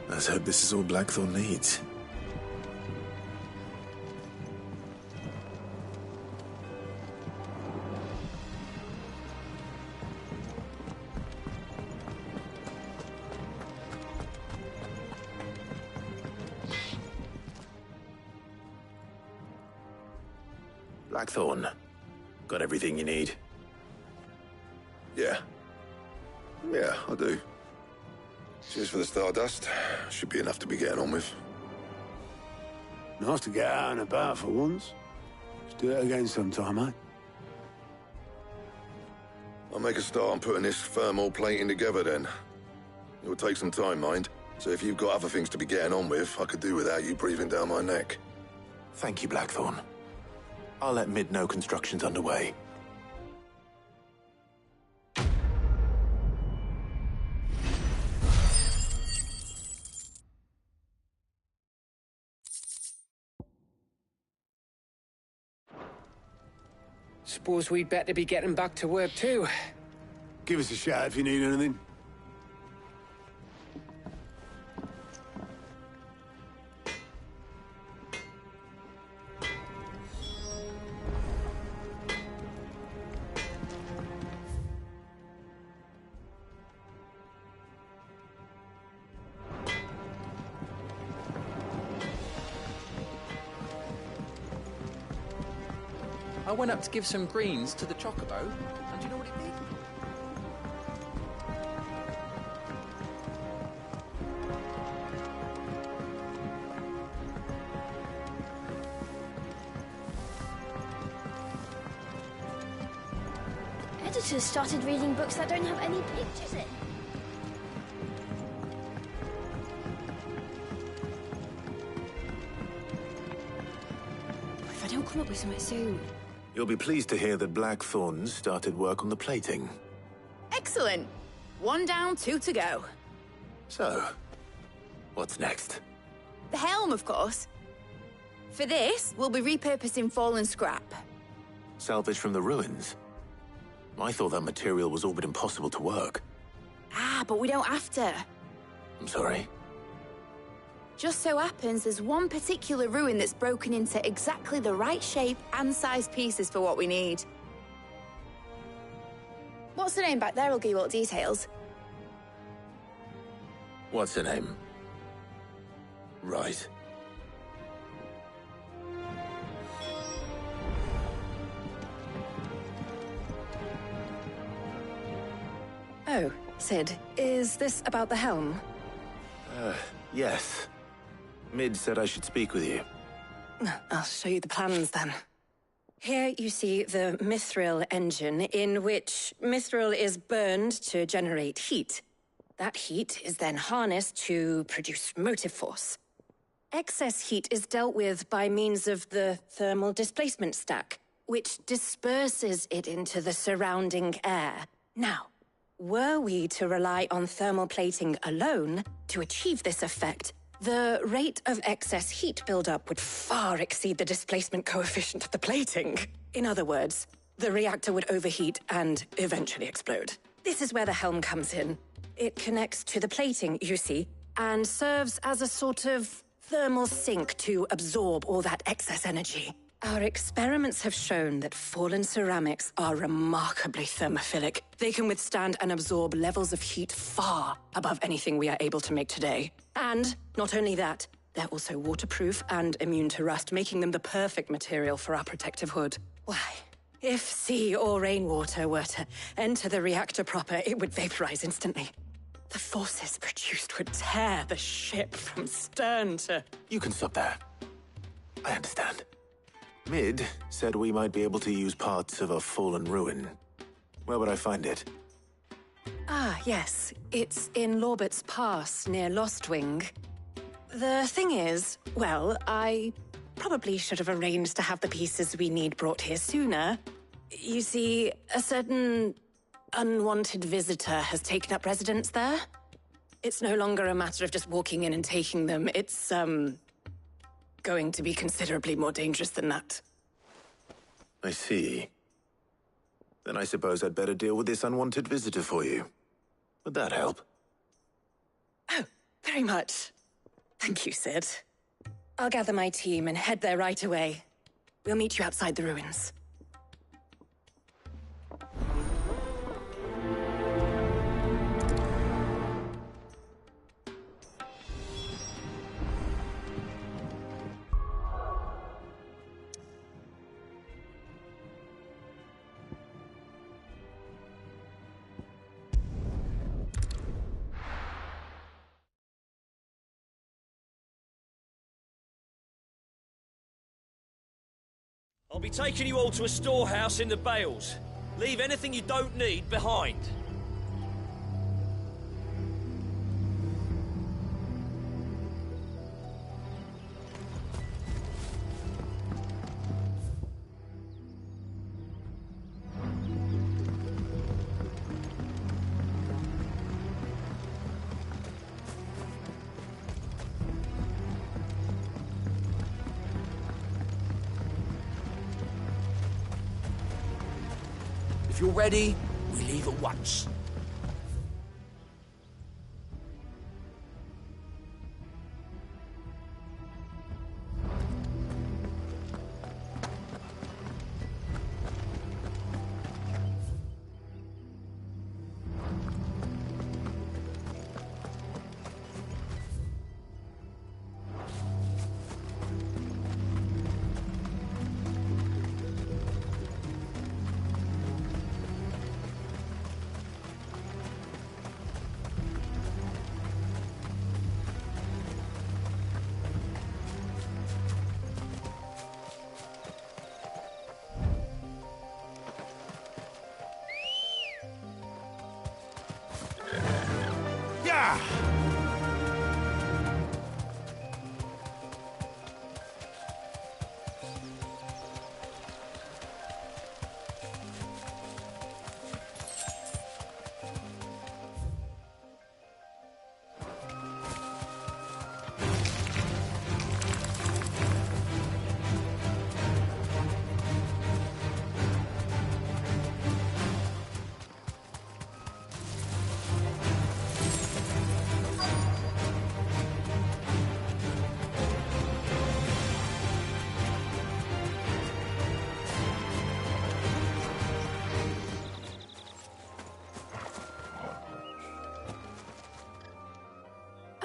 Let's hope this is all Blackthorn needs. Blackthorn, got everything you need? Yeah. Yeah, I do. Cheers for the stardust. Should be enough to be getting on with. Nice to get out and about for once. Let's do it again sometime, eh? I'll make a start on putting this thermal plating together then. It will take some time, mind. So if you've got other things to be getting on with, I could do without you breathing down my neck. Thank you, Blackthorn. I'll let Mid know construction's underway. Suppose we'd better be getting back to work too. Give us a shout if you need anything. I went up to give some greens to the chocobo, and do you know what it did? Editors started reading books that don't have any pictures in. If I don't come up with something soon. You'll be pleased to hear that Blackthorn started work on the plating. Excellent. 1 down, 2 to go. So, what's next? The helm, of course. For this, we'll be repurposing fallen scrap. Salvage from the ruins? I thought that material was all but impossible to work. Ah, but we don't have to. I'm sorry. Just so happens there's one particular ruin that's broken into exactly the right shape and size pieces for what we need. What's the name back there? I'll give you all the details. What's her name? Right. Oh, Sid, is this about the helm? Yes. Mid said I should speak with you. I'll show you the plans then. Here you see the mithril engine, in which mithril is burned to generate heat. That heat is then harnessed to produce motive force. Excess heat is dealt with by means of the thermal displacement stack, which disperses it into the surrounding air. Now, were we to rely on thermal plating alone to achieve this effect, the rate of excess heat buildup would far exceed the displacement coefficient of the plating. In other words, the reactor would overheat and eventually explode. This is where the helm comes in. It connects to the plating, you see, and serves as a sort of thermal sink to absorb all that excess energy. Our experiments have shown that fallen ceramics are remarkably thermophilic. They can withstand and absorb levels of heat far above anything we are able to make today. And not only that, they're also waterproof and immune to rust, making them the perfect material for our protective hood. Why, if sea or rainwater were to enter the reactor proper, it would vaporize instantly. The forces produced would tear the ship from stern to... You can stop there. I understand. Mid said we might be able to use parts of a fallen ruin. Where would I find it? Ah, yes. It's in Lorbert's Pass, near Lostwing. The thing is, well, I probably should have arranged to have the pieces we need brought here sooner. You see, a certain unwanted visitor has taken up residence there. It's no longer a matter of just walking in and taking them. It's, going to be considerably more dangerous than that. I see. Then I suppose I'd better deal with this unwanted visitor for you. Would that help? Oh, very much. Thank you, Sid. I'll gather my team and head there right away. We'll meet you outside the ruins. I'll be taking you all to a storehouse in the Bales. Leave anything you don't need behind. If you're ready, we leave at once. Yeah!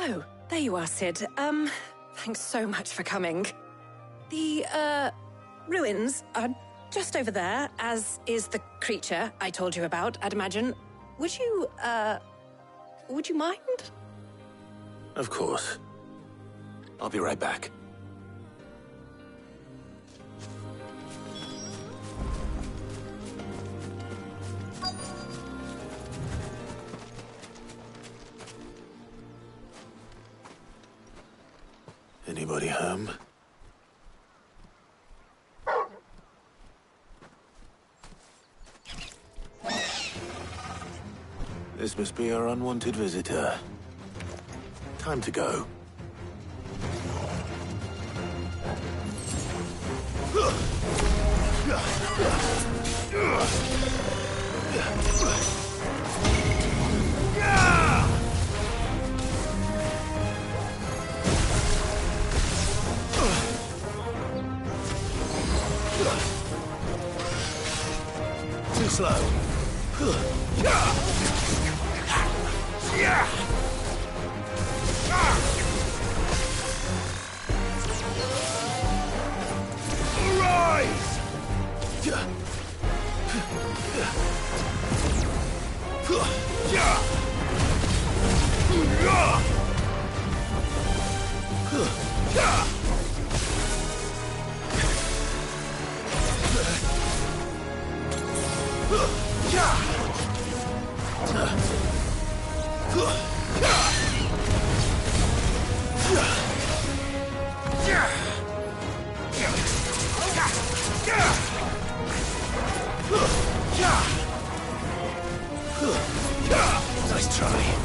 Oh, there you are, Sid. Thanks so much for coming. The, ruins are just over there, as is the creature I told you about, I'd imagine. Would you mind? Of course. I'll be right back. Anybody home? This must be our unwanted visitor. Time to go. Too slow. Arise! Nice try.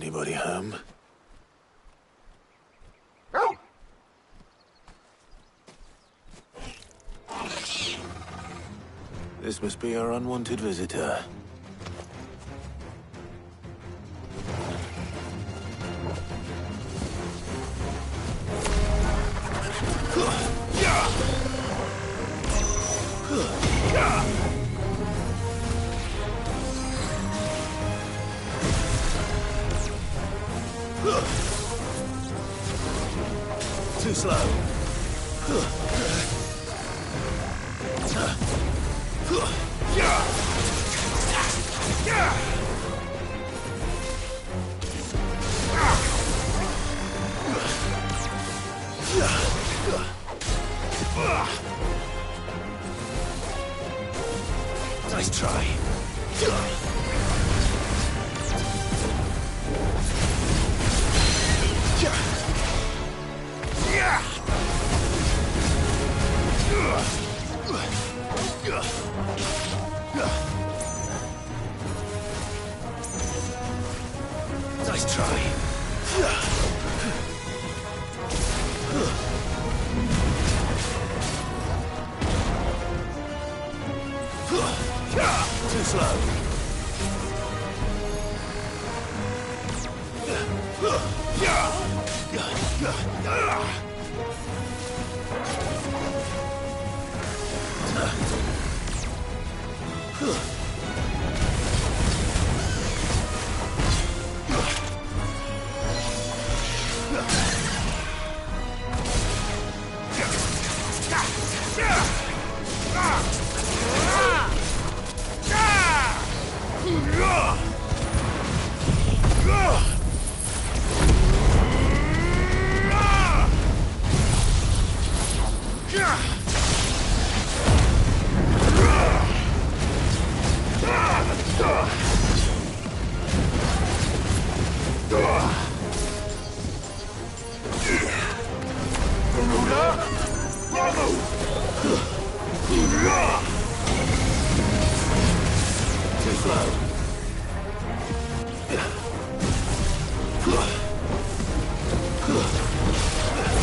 Anybody home? This must be our unwanted visitor. Too slow. Nice try. Nice try. Too slow. Too slow.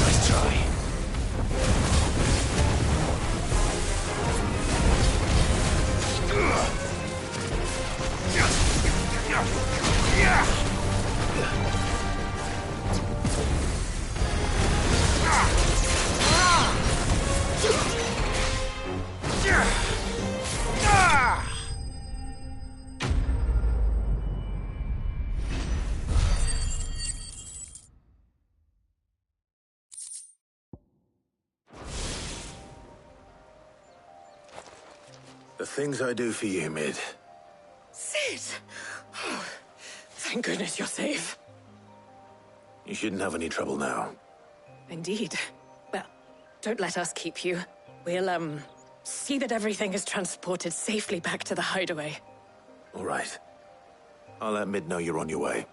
Nice try. The things I do for you, Mid. Sid! Oh, thank goodness you're safe. You shouldn't have any trouble now. Indeed. Well, don't let us keep you. We'll, see that everything is transported safely back to the hideaway. All right. I'll let Mid know you're on your way.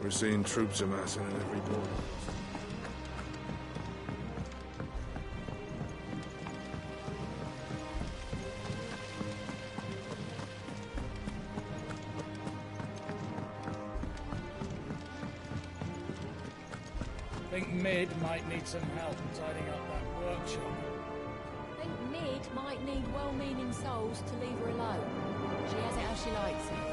We're seeing troops amassing at every door. Think Mid might need some help tidying up that workshop. I think Mid might need well-meaning souls to leave her alone. She has it how she likes it.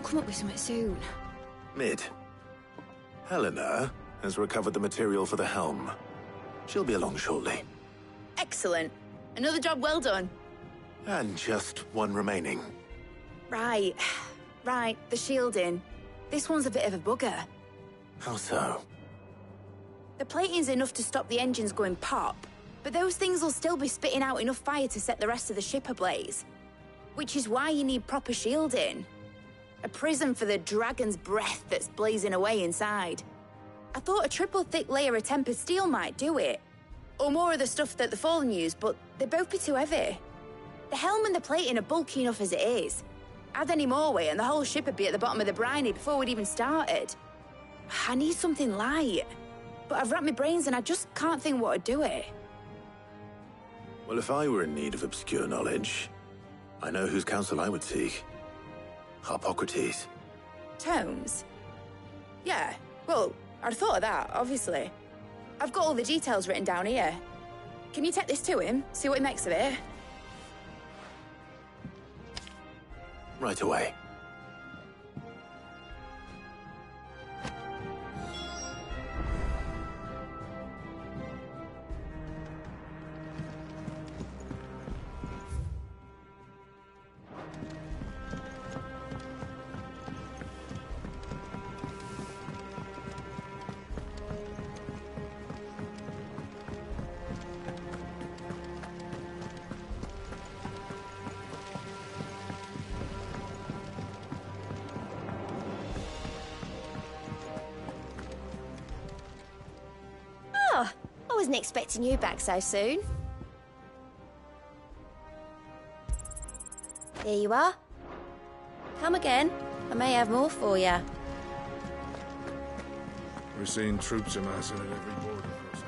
come up with something soon. Mid. Helena has recovered the material for the helm. She'll be along shortly. Excellent. Another job well done. And just one remaining. Right. Right, the shielding. This one's a bit of a bugger. How so? The plating's enough to stop the engines going pop, but those things will still be spitting out enough fire to set the rest of the ship ablaze. Which is why you need proper shielding. A prism for the dragon's breath that's blazing away inside. I thought a triple thick layer of tempered steel might do it. Or more of the stuff that the Fallen use, but they'd both be too heavy. The helm and the plating are bulky enough as it is. Add any more weight and the whole ship would be at the bottom of the briny before we'd even started. I need something light. But I've racked my brains and I just can't think what would do it. Well, if I were in need of obscure knowledge, I know whose counsel I would seek. Harpocrates. Tomes? Yeah, well, I'd thought of that, obviously. I've got all the details written down here. Can you take this to him, see what he makes of it? Right away. Oh, I wasn't expecting you back so soon. Here you are. Come again. I may have more for you. We're seeing troops amassing at every border crossing.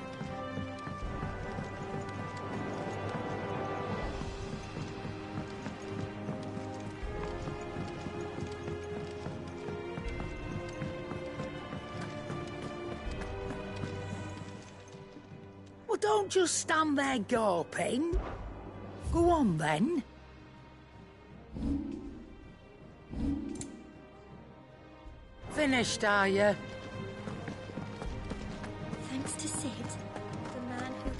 Well, don't just stand there gawping. Go on, then. Finished, are you? Thanks to Sid, the man who...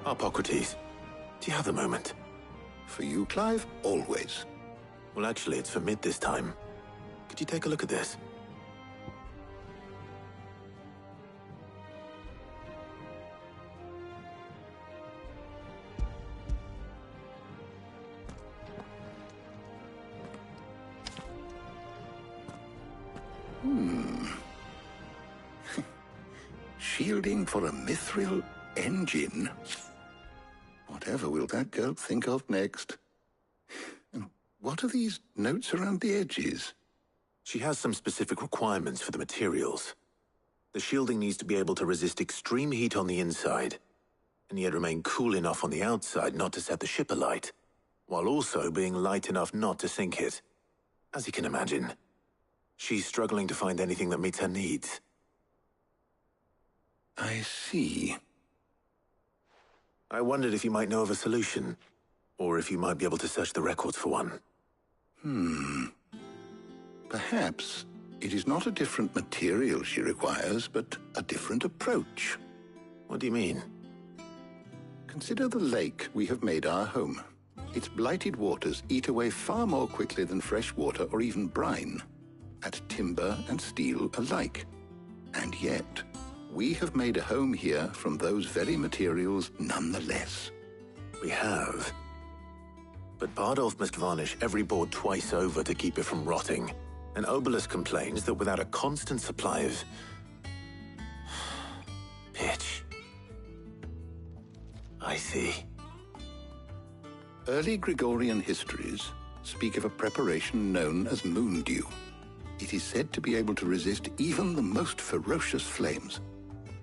Harpocrates, do you have a moment? For you, Clive? Always. Well, actually, it's for Mid this time. Could you take a look at this? Shielding for a mithril engine? Whatever will that girl think of next? And what are these notes around the edges? She has some specific requirements for the materials. The shielding needs to be able to resist extreme heat on the inside, and yet remain cool enough on the outside not to set the ship alight, while also being light enough not to sink it. As you can imagine, she's struggling to find anything that meets her needs. I see. I wondered if you might know of a solution, or if you might be able to search the records for one. Perhaps it is not a different material she requires, but a different approach. What do you mean? Consider the lake we have made our home. Its blighted waters eat away far more quickly than fresh water or even brine, at timber and steel alike. And yet, we have made a home here from those very materials nonetheless. We have. But Bardolph must varnish every board twice over to keep it from rotting. And Obelus complains that without a constant supply of... pitch. I see. Early Gregorian histories speak of a preparation known as moon dew. It is said to be able to resist even the most ferocious flames.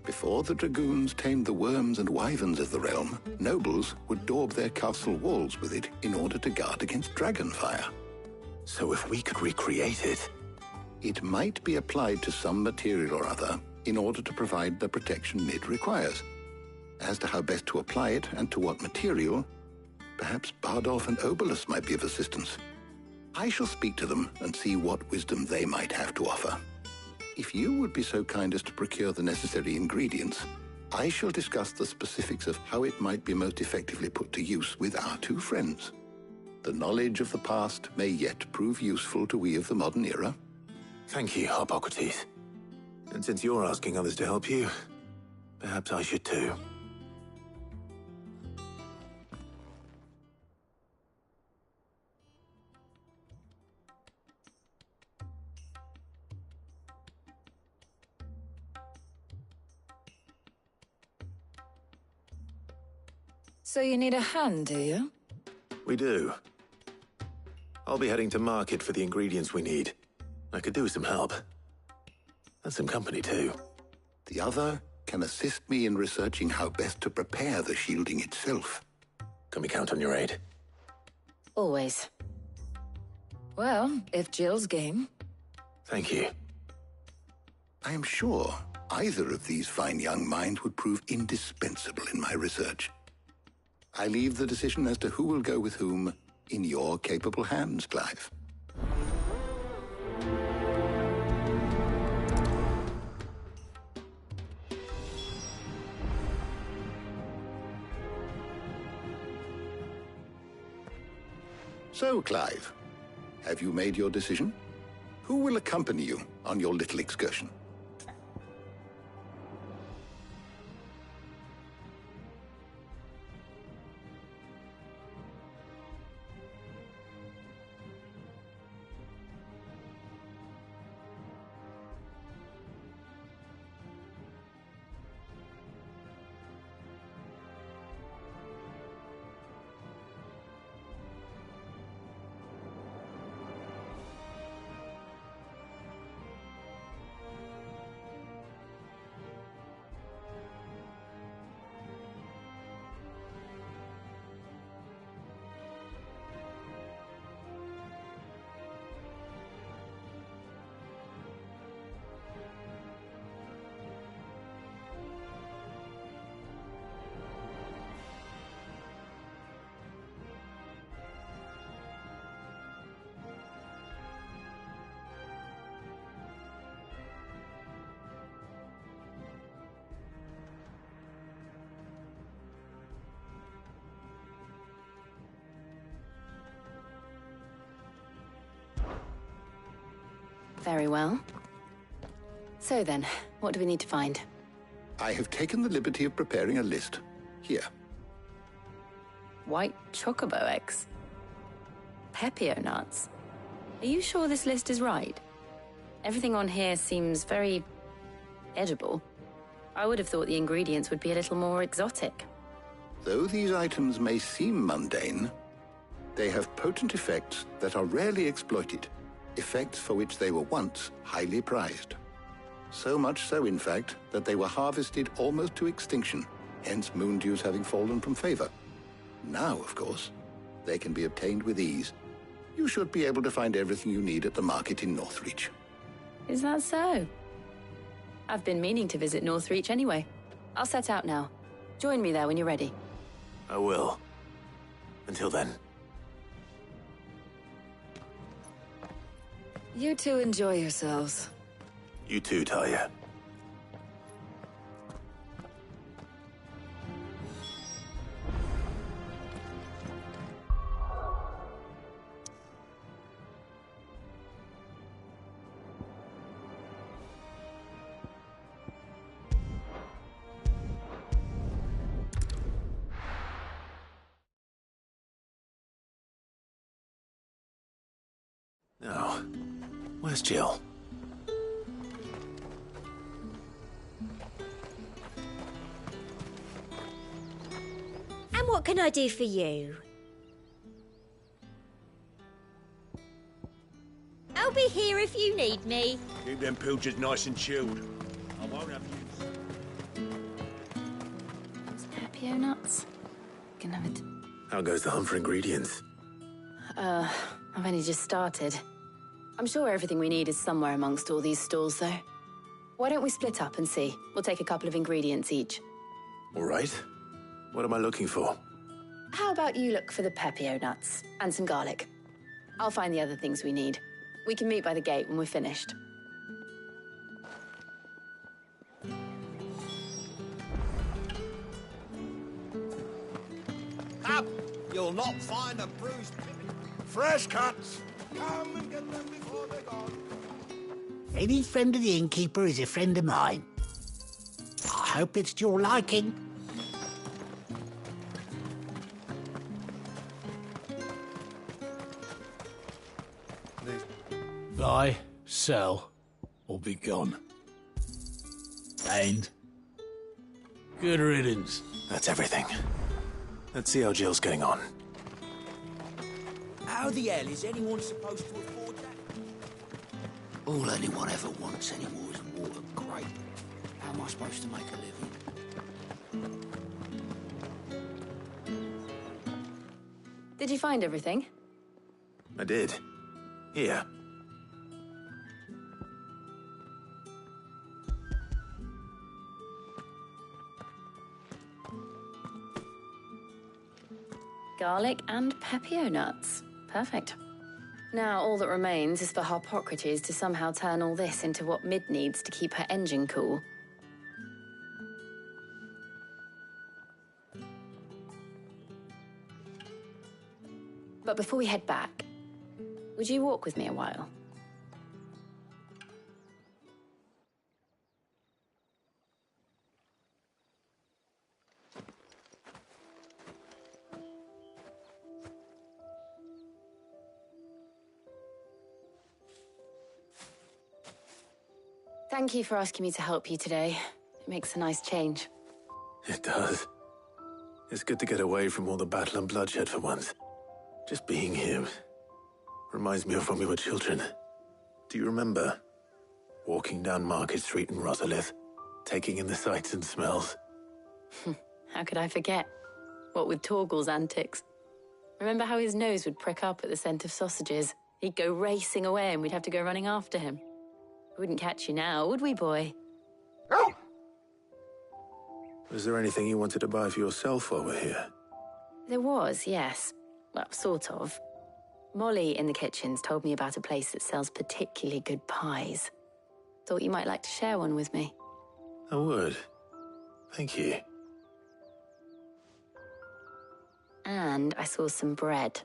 Before the dragoons tamed the worms and wyverns of the realm, nobles would daub their castle walls with it in order to guard against dragonfire. So if we could recreate it... It might be applied to some material or other, in order to provide the protection Mid requires. As to how best to apply it and to what material, perhaps Bardolph and Obolus might be of assistance. I shall speak to them and see what wisdom they might have to offer. If you would be so kind as to procure the necessary ingredients, I shall discuss the specifics of how it might be most effectively put to use with our two friends. The knowledge of the past may yet prove useful to we of the modern era. Thank you, Hippocrates. And since you're asking others to help you, perhaps I should too. So you need a hand, do you? We do. I'll be heading to market for the ingredients we need. I could do with some help. And some company, too. The other can assist me in researching how best to prepare the shielding itself. Can we count on your aid? Always. Well, if Jill's game. Thank you. I am sure either of these fine young minds would prove indispensable in my research. I leave the decision as to who will go with whom in your capable hands, Clive. So, Clive, have you made your decision? Who will accompany you on your little excursion? Very well. So then, what do we need to find? I have taken the liberty of preparing a list. Here. White chocobo eggs. Pepio nuts. Are you sure this list is right? Everything on here seems very edible. I would have thought the ingredients would be a little more exotic. Though these items may seem mundane, they have potent effects that are rarely exploited, effects for which they were once highly prized. So much so, in fact, that they were harvested almost to extinction, hence moon dews having fallen from favor. Now, of course, they can be obtained with ease. You should be able to find everything you need at the market in Northreach. Is that so? I've been meaning to visit Northreach anyway. I'll set out now. Join me there when you're ready. I will. Until then. You two enjoy yourselves. You too, Talia. Now, where's Jill? And what can I do for you? I'll be here if you need me. Keep them pilchards nice and chilled. I won't have you. Pepio nuts? Can have it. How goes the hunt for ingredients? I've only just started. I'm sure everything we need is somewhere amongst all these stalls, though. Why don't we split up and see? We'll take a couple of ingredients each. All right. What am I looking for? How about you look for the pepio nuts and some garlic? I'll find the other things we need. We can meet by the gate when we're finished. Up! You'll not find a bruised fresh cuts! Come and get them before they're gone. Any friend of the innkeeper is a friend of mine. I hope it's to your liking. Buy, sell, or be gone. And good riddance. That's everything. Let's see how Jill's getting on. How the hell is anyone supposed to afford that? All anyone ever wants anymore is water. Great. How am I supposed to make a living? Did you find everything? I did. Here. Garlic and pepio nuts. Perfect. Now all that remains is for Harpocrates to somehow turn all this into what Mid needs to keep her engine cool. But before we head back, would you walk with me a while? Thank you for asking me to help you today. It makes a nice change. It does. It's good to get away from all the battle and bloodshed for once. Just being here reminds me of when we were children. Do you remember? Walking down Market Street in Rosalith, taking in the sights and smells. How could I forget? What with Torgal's antics. Remember how his nose would prick up at the scent of sausages? He'd go racing away and we'd have to go running after him. We wouldn't catch you now, would we, boy? Was there anything you wanted to buy for yourself while we're here? There was, yes. Well, sort of. Molly in the kitchens told me about a place that sells particularly good pies. Thought you might like to share one with me. I would. Thank you. And I saw some bread.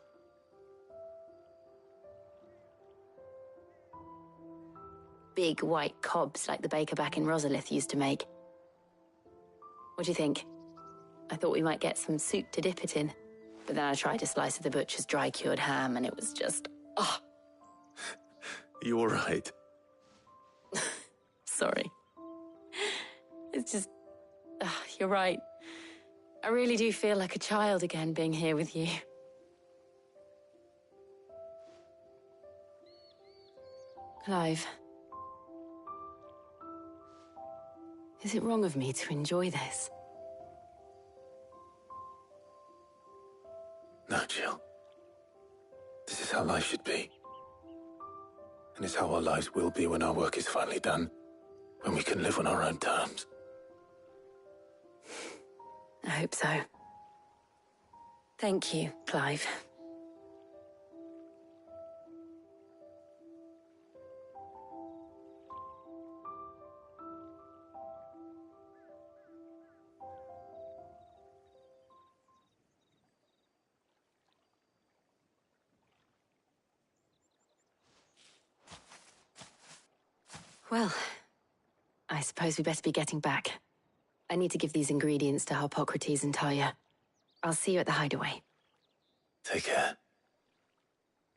Big white cobs like the baker back in Rosalith used to make. What do you think? I thought we might get some soup to dip it in. But then I tried a slice of the butcher's dry-cured ham and it was just... oh. You all right? Sorry. It's just... you're right. I really do feel like a child again being here with you. Clive. Is it wrong of me to enjoy this? No, Jill. This is how life should be. And it's how our lives will be when our work is finally done. When we can live on our own terms. I hope so. Thank you, Clive. Well, I suppose we better be getting back. I need to give these ingredients to Harpocrates and Talia. I'll see you at the hideaway. Take care.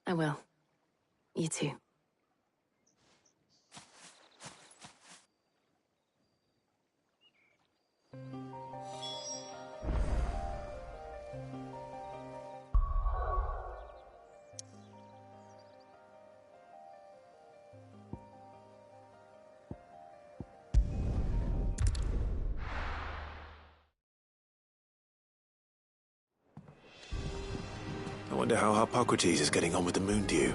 I will. You too. I wonder how Harpocrates is getting on with the moon dew.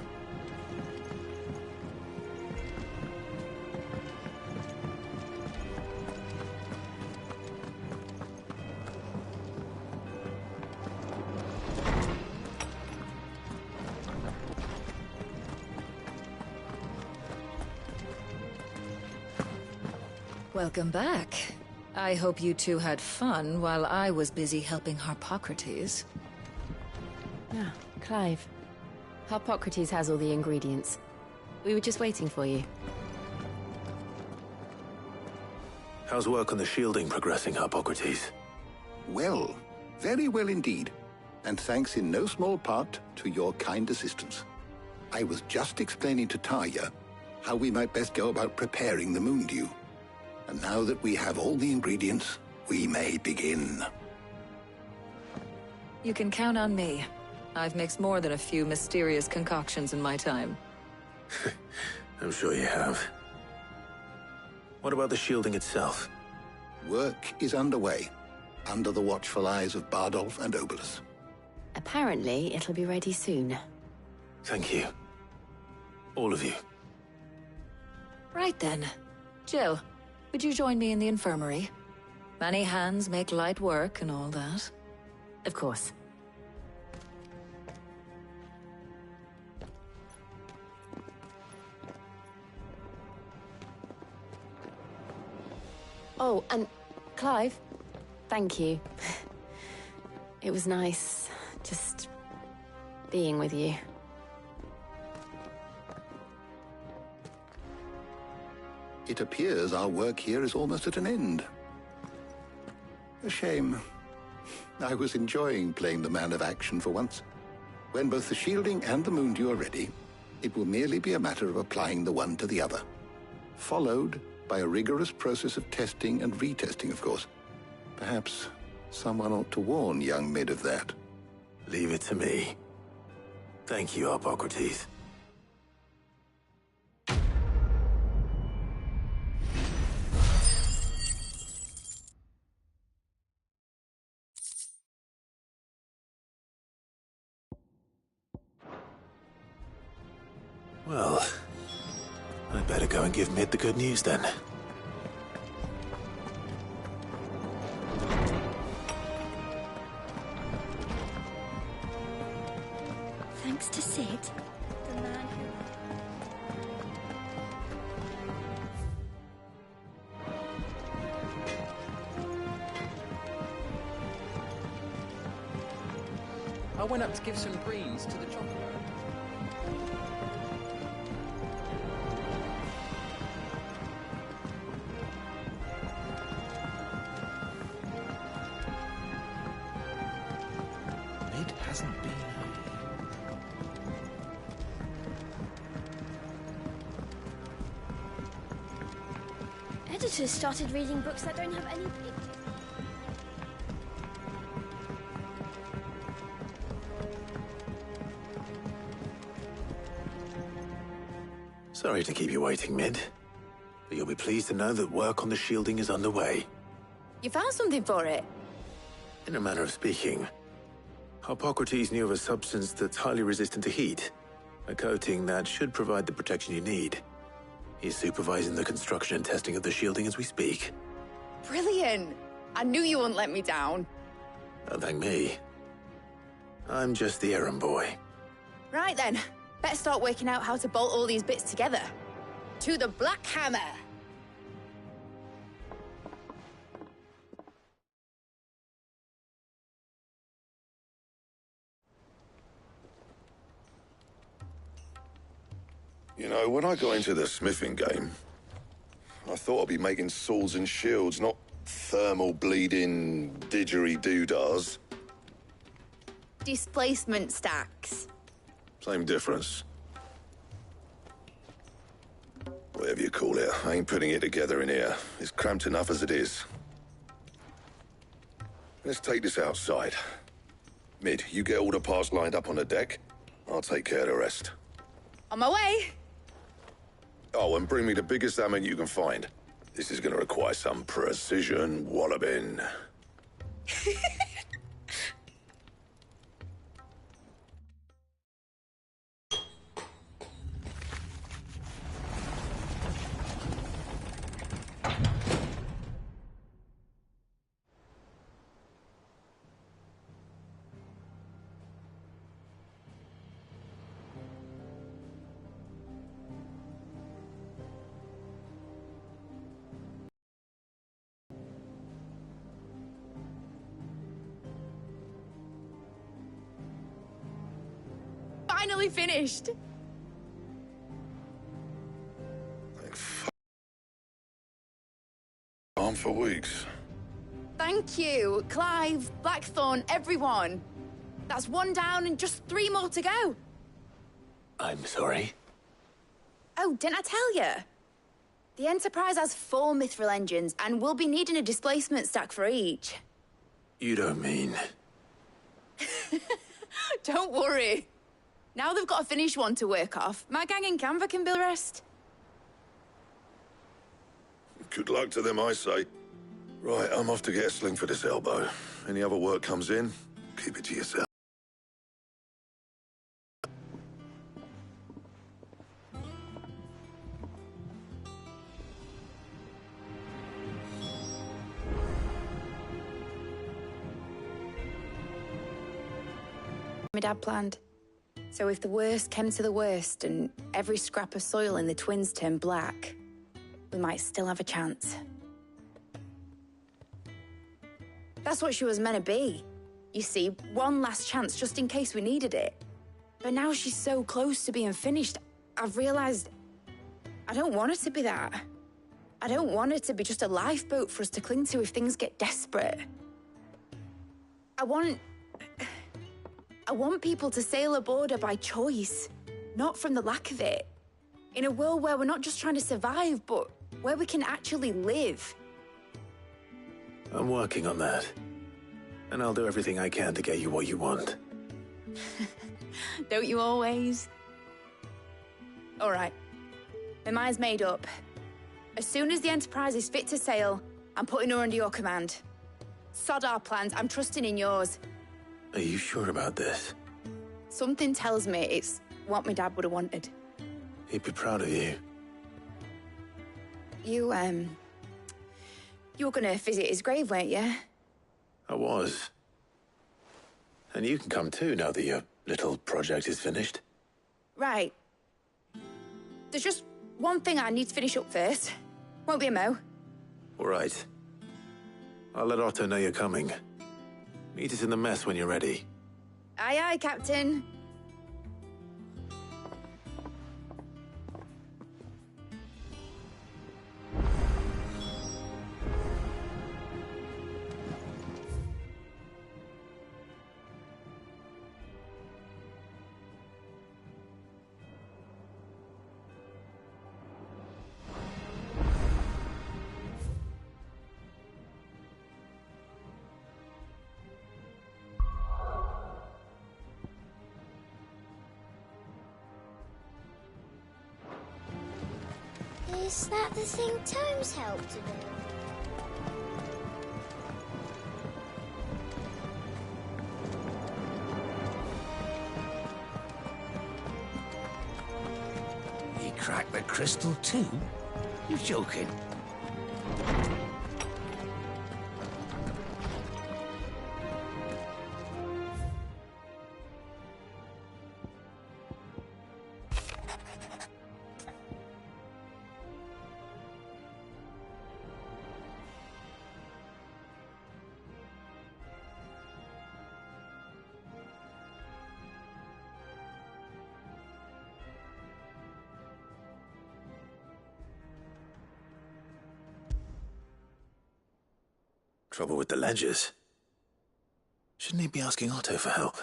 Welcome back. I hope you two had fun while I was busy helping Harpocrates. Ah, Clive. Harpocrates has all the ingredients. We were just waiting for you. How's work on the shielding progressing, Harpocrates? Well, very well indeed. And thanks in no small part to your kind assistance. I was just explaining to Tarja how we might best go about preparing the moon dew. And now that we have all the ingredients, we may begin. You can count on me. I've mixed more than a few mysterious concoctions in my time. I'm sure you have. What about the shielding itself? Work is underway, under the watchful eyes of Bardolph and Obolus. Apparently, it'll be ready soon. Thank you. All of you. Right then. Jill, would you join me in the infirmary? Many hands make light work and all that. Of course. Oh, and Clive, thank you. It was nice, just being with you. It appears our work here is almost at an end. A shame. I was enjoying playing the man of action for once. When both the shielding and the moon dew are ready, it will merely be a matter of applying the one to the other. Followed by a rigorous process of testing and retesting, of course. Perhaps someone ought to warn young Mid of that. Leave it to me. Thank you, Harpocrates. Well, I'd better go and give Mid the good news then. Thanks to Sid, the man who... I went up to give some greens to the chocolate. Mid hasn't been Editors started reading books that don't have any pictures. Sorry to keep you waiting, Mid. But you'll be pleased to know that work on the shielding is underway. You found something for it? In a manner of speaking, Harpocrates knew of a substance that's highly resistant to heat. A coating that should provide the protection you need. He's supervising the construction and testing of the shielding as we speak. Brilliant! I knew you wouldn't let me down. Don't thank me. I'm just the errand boy. Right then, better start working out how to bolt all these bits together. To the Black Hammer! You know, when I got into the smithing game, I thought I'd be making swords and shields, not thermal bleeding didgeridoo-dahs. Displacement stacks. Same difference. Whatever you call it, I ain't putting it together in here. It's cramped enough as it is. Let's take this outside. Mid, you get all the parts lined up on the deck. I'll take care of the rest. On my way! Oh, and bring me the biggest hammer you can find. This is gonna require some precision walloping. finally finished. On for weeks. Thank you, Clive, Blackthorn, everyone. That's one down and just 3 more to go. I'm sorry? Oh, didn't I tell you? The Enterprise has 4 mithril engines, and we'll be needing a displacement stack for each. You don't mean... Don't worry. Now they've got a finished one to work off, my gang in Canva can build the rest. Good luck to them, I say. Right, I'm off to get a sling for this elbow. Any other work comes in, keep it to yourself. My dad planned. So if the worst came to the worst and every scrap of soil in the twins turned black, we might still have a chance. That's what she was meant to be. You see, one last chance just in case we needed it. But now she's so close to being finished, I've realized I don't want her to be that. I don't want her to be just a lifeboat for us to cling to if things get desperate. I want people to sail aboard her by choice, not from the lack of it. In a world where we're not just trying to survive, but where we can actually live. I'm working on that. And I'll do everything I can to get you what you want. Don't you always? All right. My mind's made up. As soon as the Enterprise is fit to sail, I'm putting her under your command. Sod our plans, I'm trusting in yours. Are you sure about this? Something tells me it's what my dad would have wanted. He'd be proud of you. You were gonna visit his grave, weren't you? I was. And you can come too now that your little project is finished. Right. There's just one thing I need to finish up first. Won't be a mo. All right. I'll let Otto know you're coming. Meet us in the mess when you're ready. Aye, aye, Captain. Is that the thing Tomes helped to build? He cracked the crystal too? You're joking. Trouble with the ledgers. Shouldn't he be asking Otto for help?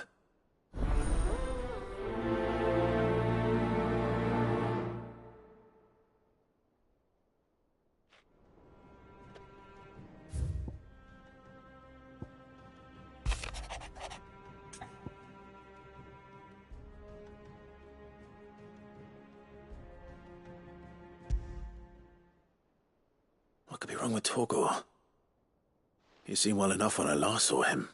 What could be wrong with Torgor? He seemed well enough when I last saw him.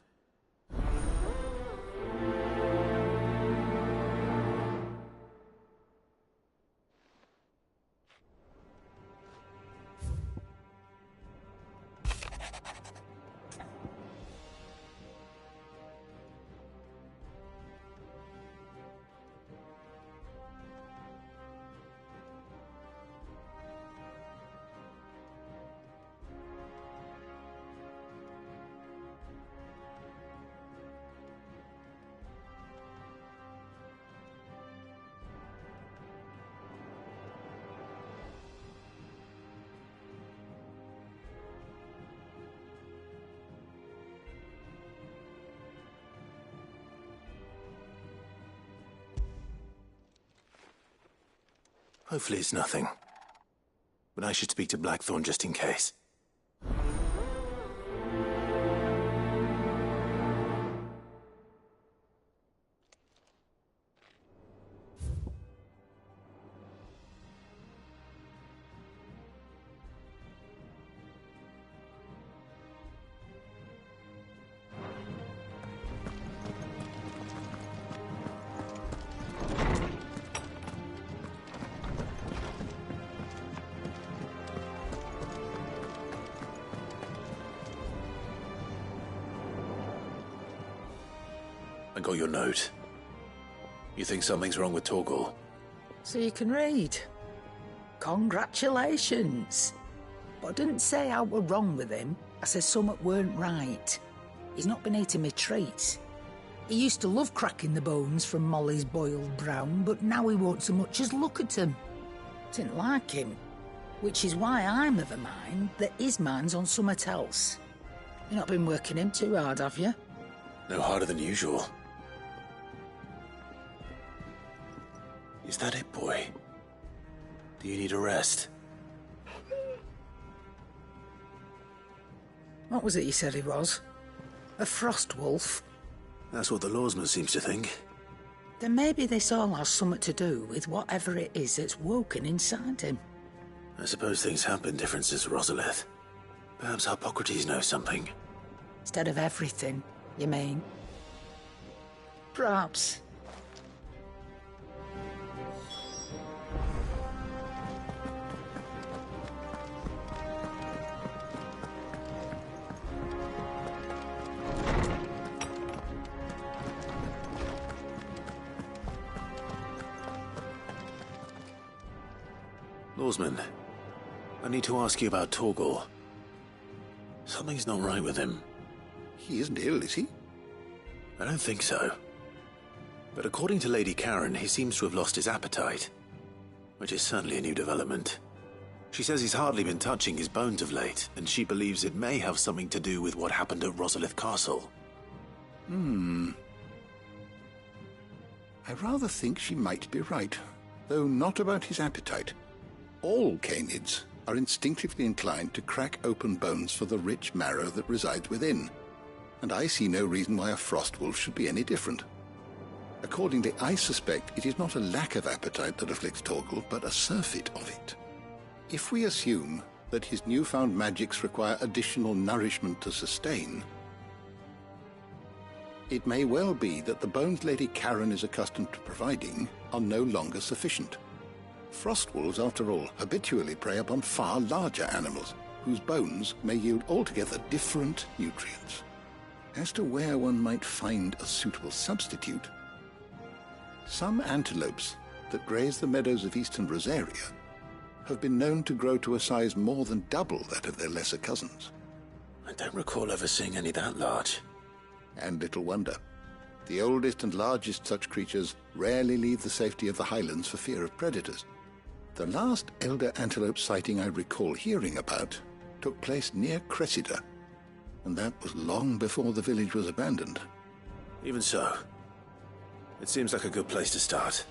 Hopefully it's nothing. But I should speak to Blackthorn just in case. I got your note. You think something's wrong with Torgal? So you can read. Congratulations. But I didn't say I were wrong with him. I said something weren't right. He's not been eating me treats. He used to love cracking the bones from Molly's boiled brown, but now he won't so much as look at them. Didn't like him. Which is why I'm of a mind that his mind's on something else. You've not been working him too hard, have you? No harder than usual. Is that it, boy? Do you need a rest? What was it you said he was? A frost wolf? That's what the lawsman seems to think. Then maybe this all has something to do with whatever it is that's woken inside him. I suppose things have been different since Rosalith. Perhaps Hippocrates knows something. Instead of everything, you mean? Perhaps. Lawsman, I need to ask you about Torgal. Something's not right with him. He isn't ill, is he? I don't think so. But according to Lady Karen, he seems to have lost his appetite, which is certainly a new development. She says he's hardly been touching his bones of late, and she believes it may have something to do with what happened at Rosalith Castle. I rather think she might be right, though not about his appetite. All canids are instinctively inclined to crack open bones for the rich marrow that resides within, and I see no reason why a frost wolf should be any different. Accordingly, I suspect it is not a lack of appetite that afflicts Torgal, but a surfeit of it. If we assume that his newfound magics require additional nourishment to sustain, it may well be that the bones Lady Karen is accustomed to providing are no longer sufficient. Frost wolves, after all, habitually prey upon far larger animals, whose bones may yield altogether different nutrients. As to where one might find a suitable substitute, some antelopes that graze the meadows of eastern Rosaria have been known to grow to a size more than double that of their lesser cousins. I don't recall ever seeing any that large. And little wonder. The oldest and largest such creatures rarely leave the safety of the highlands for fear of predators. The last elder antelope sighting I recall hearing about took place near Cressida, and that was long before the village was abandoned. Even so, it seems like a good place to start.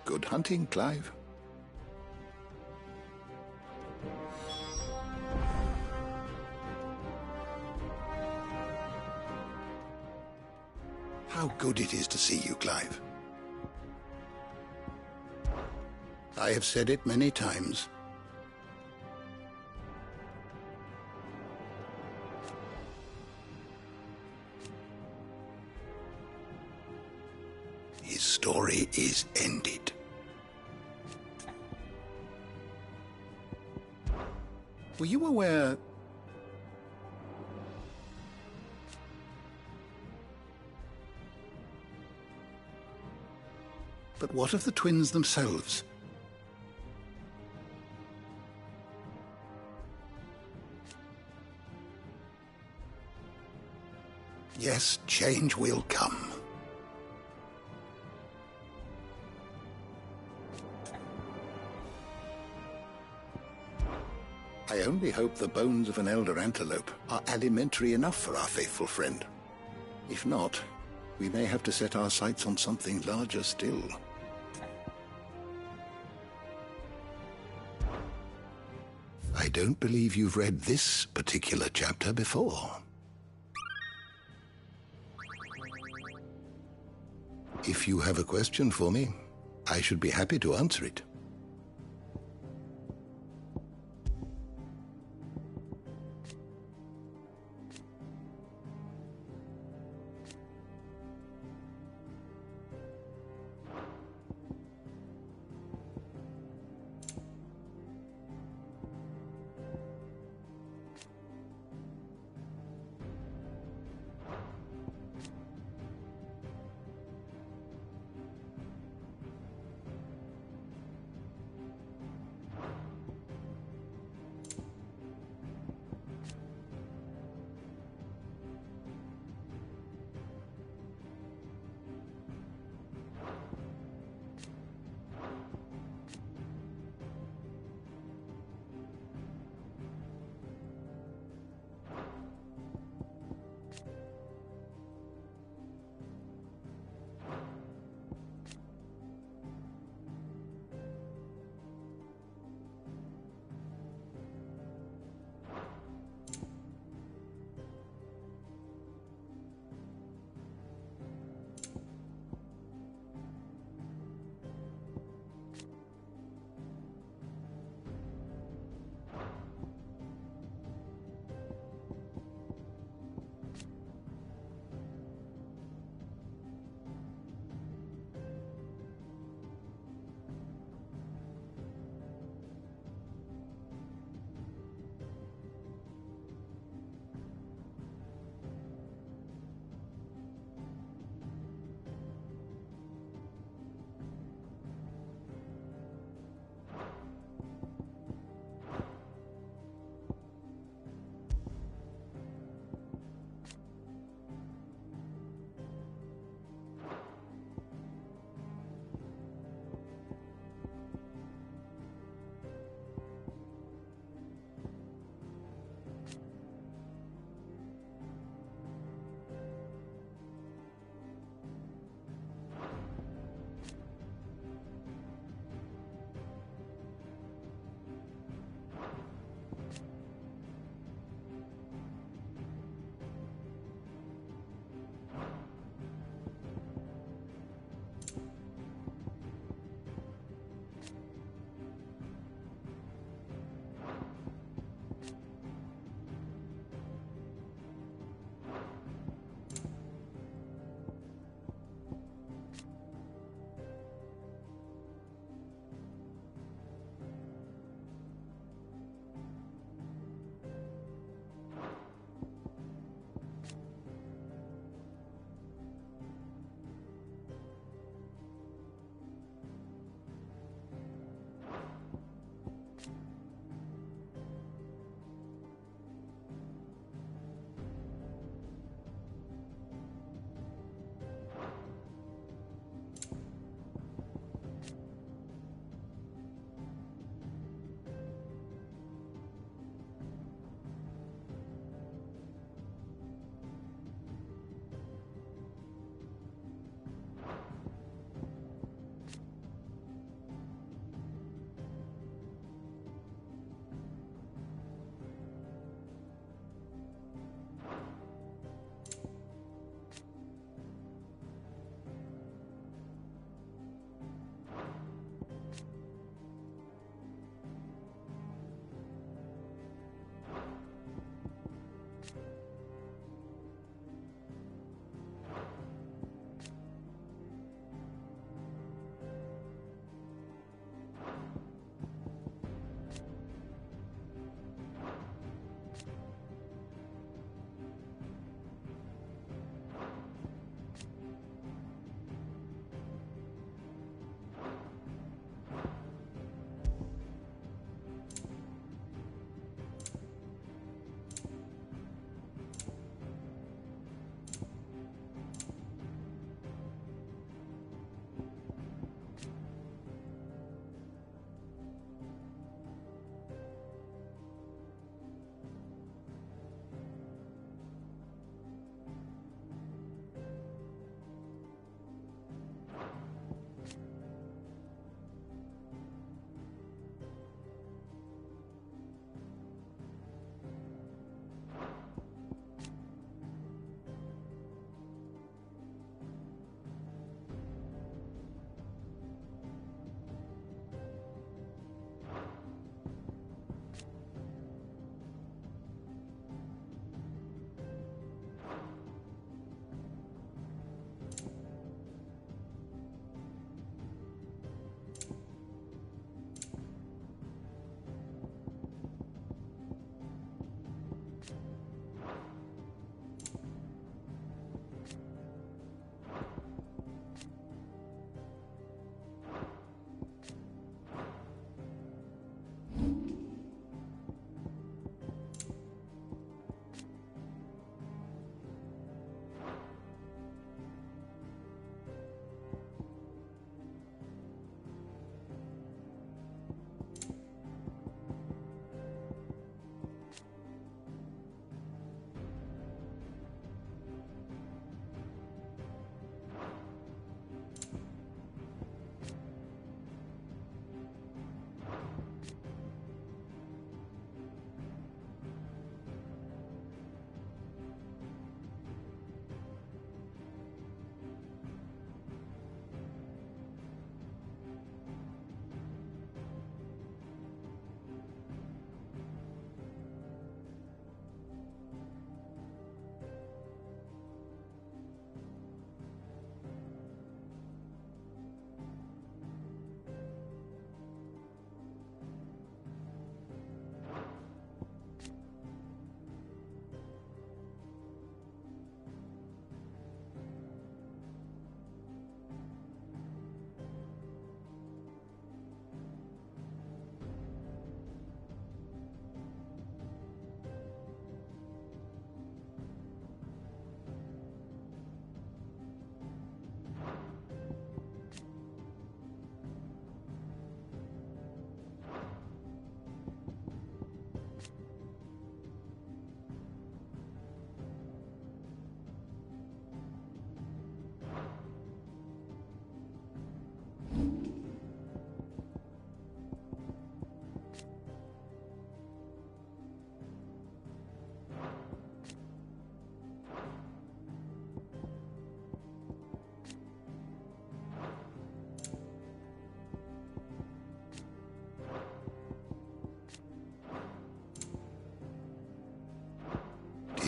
Good hunting, Clive. How good it is to see you, Clive. I have said it many times. His story is ended. Were you aware... But what of the twins themselves? Yes, change will come. I only hope the bones of an elder antelope are alimentary enough for our faithful friend. If not, we may have to set our sights on something larger still. I don't believe you've read this particular chapter before. If you have a question for me, I should be happy to answer it.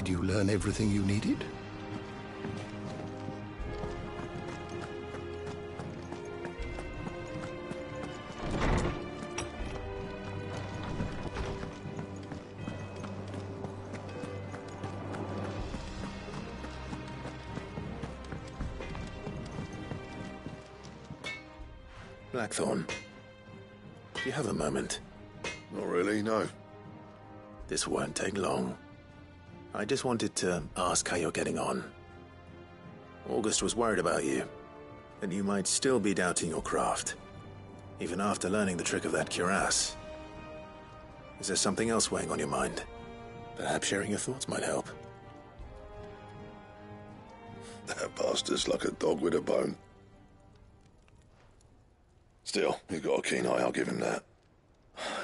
Did you learn everything you needed? Blackthorn, do you have a moment? Not really, no. This won't take long. I just wanted to ask how you're getting on. August was worried about you, that you might still be doubting your craft, even after learning the trick of that cuirass. Is there something else weighing on your mind? Perhaps sharing your thoughts might help. That bastard's like a dog with a bone. Still, you've got a keen eye, I'll give him that.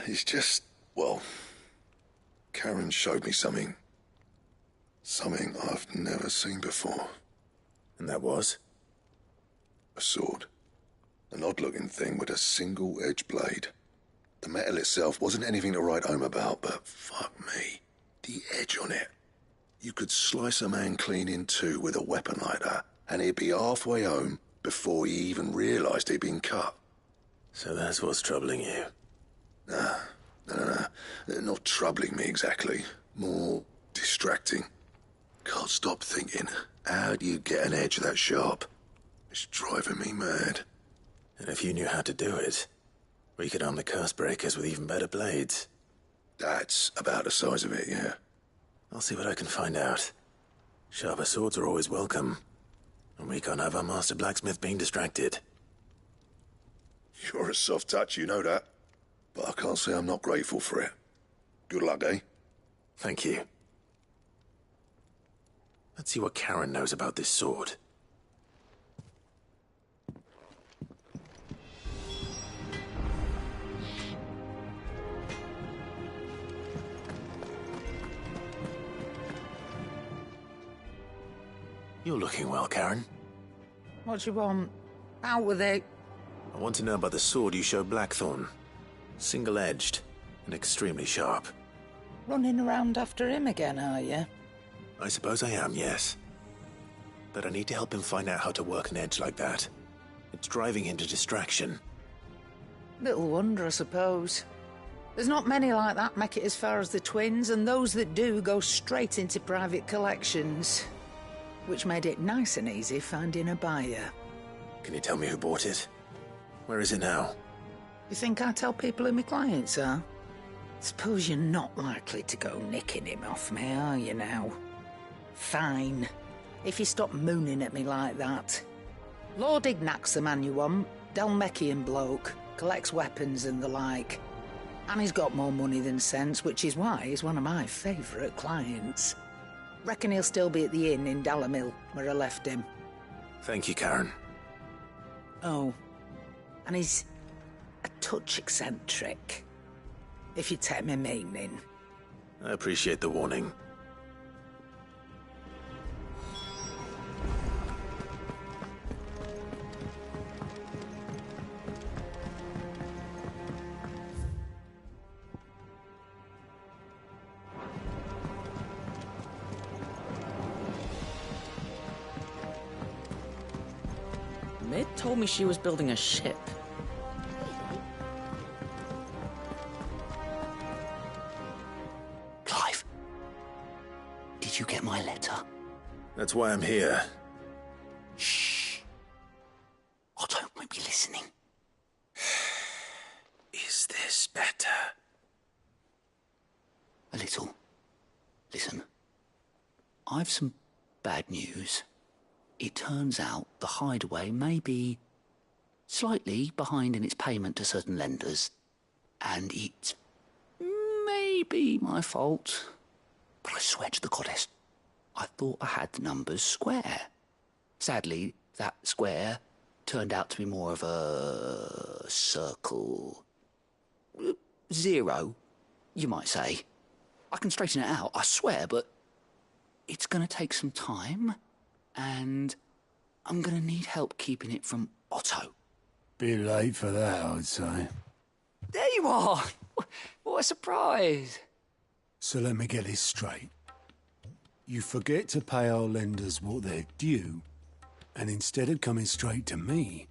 He's just, well, Karen showed me something. Something I've never seen before. And that was? A sword. An odd-looking thing with a single-edged blade. The metal itself wasn't anything to write home about, but fuck me, the edge on it. You could slice a man clean in two with a weapon like that, and he'd be halfway home before he even realised he'd been cut. So that's what's troubling you? No. Not troubling me exactly. More distracting. Can't stop thinking, how do you get an edge that sharp? It's driving me mad. And if you knew how to do it, we could arm the curse breakers with even better blades. That's about the size of it, yeah. I'll see what I can find out. Sharper swords are always welcome. And we can't have our master blacksmith being distracted. You're a soft touch, you know that. But I can't say I'm not grateful for it. Good luck, eh? Thank you. Let's see what Karen knows about this sword. You're looking well, Karen. What do you want? Out with it. I want to know about the sword you showed Blackthorn. Single-edged and extremely sharp. Running around after him again, are you? I suppose I am, yes. But I need to help him find out how to work an edge like that. It's driving him to distraction. Little wonder, I suppose. There's not many like that make it as far as the twins, and those that do go straight into private collections. Which made it nice and easy finding a buyer. Can you tell me who bought it? Where is it now? You think I tell people who my clients are? Suppose you're not likely to go nicking him off me, are you now? Fine. If you stop mooning at me like that. Lord Ignac's the man you want. Dalmekian bloke. Collects weapons and the like. And he's got more money than sense, which is why he's one of my favourite clients. Reckon he'll still be at the inn in Dalamil, where I left him. Thank you, Karen. Oh. And he's a touch eccentric. If you take my meaning. I appreciate the warning. Mid told me she was building a ship. Clive, did you get my letter? That's why I'm here. Shh. Otto might be listening. Is this better? A little. Listen. I've some bad news. It turns out the hideaway may be slightly behind in its payment to certain lenders, and it may be my fault. But I swear to the goddess, I thought I had the numbers square. Sadly, that square turned out to be more of a circle. Zero, you might say. I can straighten it out, I swear, but it's going to take some time. And I'm going to need help keeping it from Otto. Bit late for that, I'd say. There you are! What a surprise! So let me get this straight. You forget to pay our lenders what they're due, and instead of coming straight to me,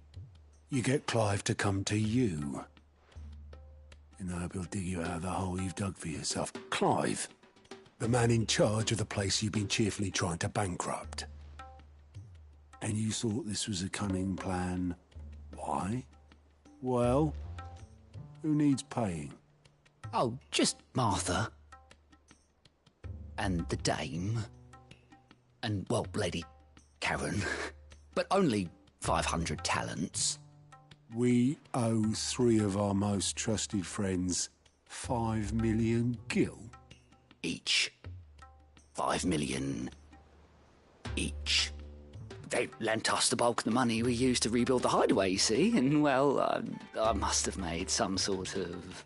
you get Clive to come to you. And I hope he'll dig you out of the hole you've dug for yourself. Clive, the man in charge of the place you've been cheerfully trying to bankrupt. And you thought this was a cunning plan. Why? Well, who needs paying? Oh, just Martha. And the dame. And, well, Lady Karen. But only 500 talents. We owe 3 of our most trusted friends 5 million gil. Each. 5 million each. They lent us the bulk of the money we used to rebuild the hideaway, you see, and, well, I must have made some sort of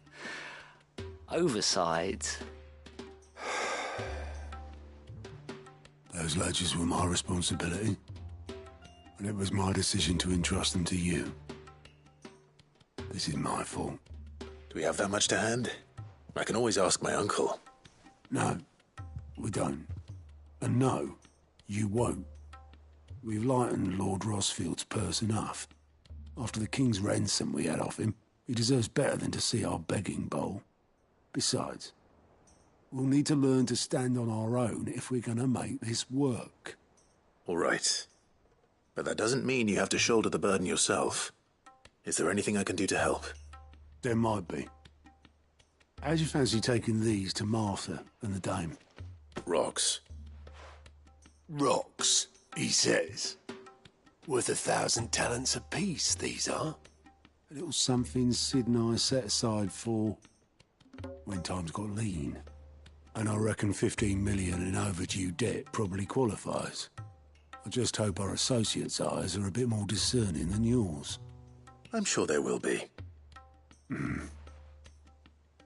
oversight. Those ledgers were my responsibility, and it was my decision to entrust them to you. This is my fault. Do we have that much to hand? I can always ask my uncle. No, we don't. And no, you won't. We've lightened Lord Rosfield's purse enough. After the king's ransom we had off him, he deserves better than to see our begging bowl. Besides, we'll need to learn to stand on our own if we're going to make this work. All right. But that doesn't mean you have to shoulder the burden yourself. Is there anything I can do to help? There might be. How'd you fancy taking these to Martha and the dame? Rocks. Rocks, he says. Worth 1,000 talents apiece, these are. A little something Sid and I set aside for when times got lean. And I reckon 15 million in overdue debt probably qualifies. I just hope our associates' eyes are a bit more discerning than yours. I'm sure there will be.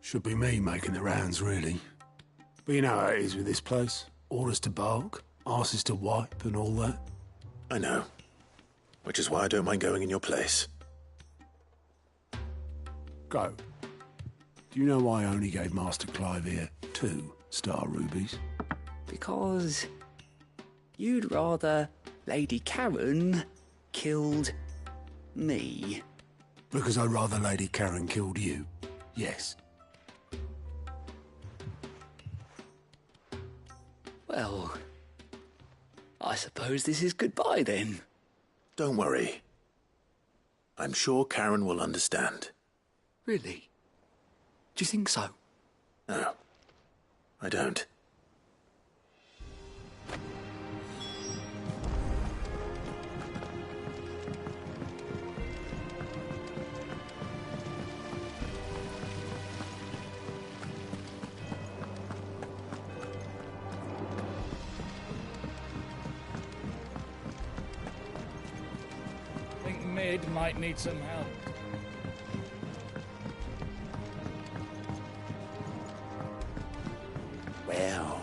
Should be me making the rounds, really. But you know how it is with this place. Orders to bark, arses to wipe, and all that. I know. Which is why I don't mind going in your place. Go. Do you know why I only gave Master Clive here 2 star rubies? Because you'd rather Lady Karen killed me. Because I'd rather Lady Karen killed you. Yes. Well, I suppose this is goodbye then. Don't worry. I'm sure Karen will understand. Really? Do you think so? No, I don't. I think Mid might need some help. Well,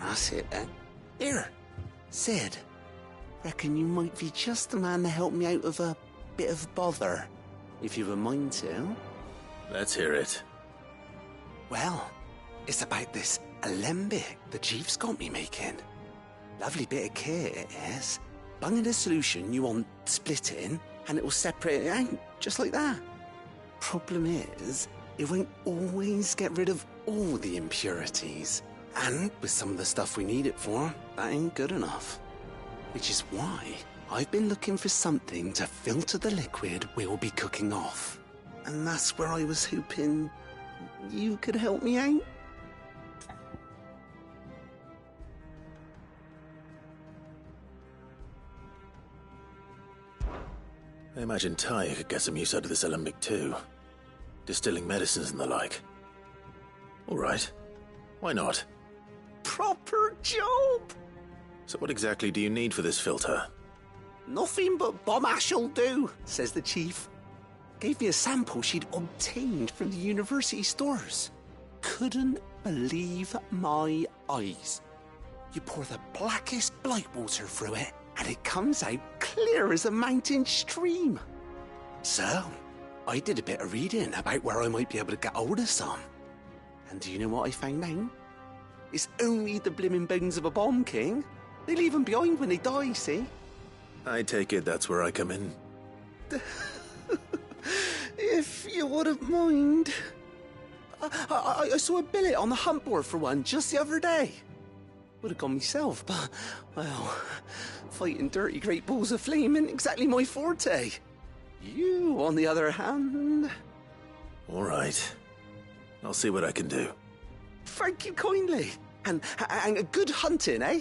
that's it then. Here, Sid. Reckon you might be just the man to help me out of a bit of bother, if you've a mind to. Let's hear it. Well, it's about this alembic the chief's got me making. Lovely bit of kit it is. Bung in a solution you want splitting, and it will separate it out, just like that. Problem is, it won't always get rid of all the impurities. And with some of the stuff we need it for, that ain't good enough. Which is why I've been looking for something to filter the liquid we'll be cooking off. And that's where I was hoping you could help me out. I imagine Ty could get some use out of this alembic too. Distilling medicines and the like. All right. Why not? Proper job! So what exactly do you need for this filter? Nothing but bomb ash'll do, says the chief. Gave me a sample she'd obtained from the university stores. Couldn't believe my eyes. You pour the blackest blight water through it, and it comes out clear as a mountain stream. So, I did a bit of reading about where I might be able to get hold of some. And do you know what I found out? It's only the blimmin' bones of a bomb king. They leave them behind when they die, see? I take it that's where I come in. If you wouldn't mind. I saw a billet on the hunt board for one just the other day. Would have gone myself, but, well, fighting dirty great balls of flame ain't exactly my forte. You, on the other hand... All right. I'll see what I can do. Thank you kindly. And a good hunting, eh?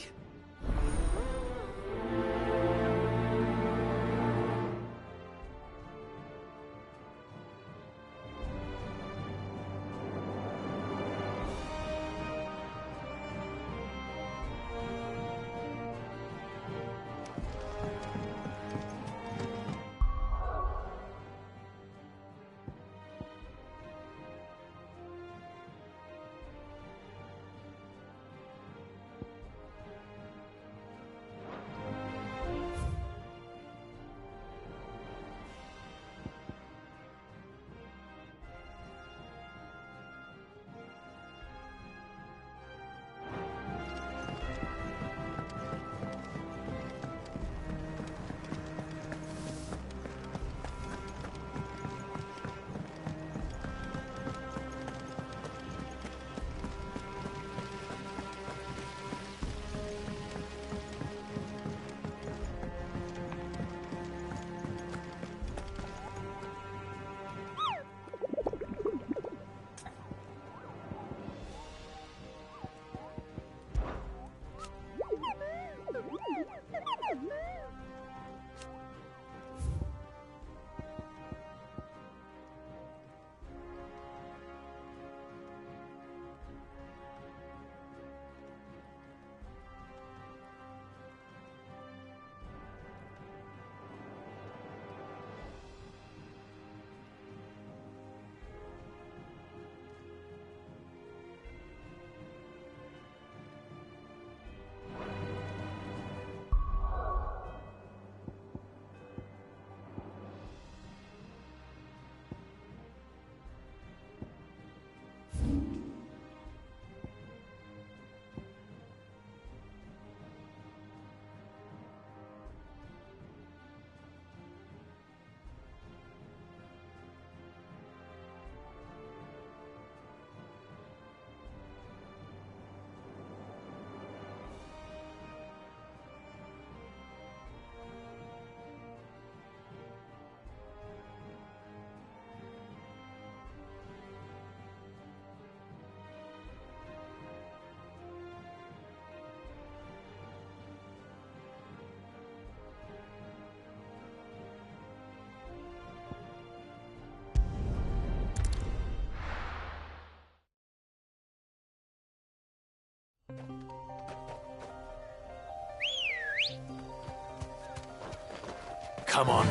Come on.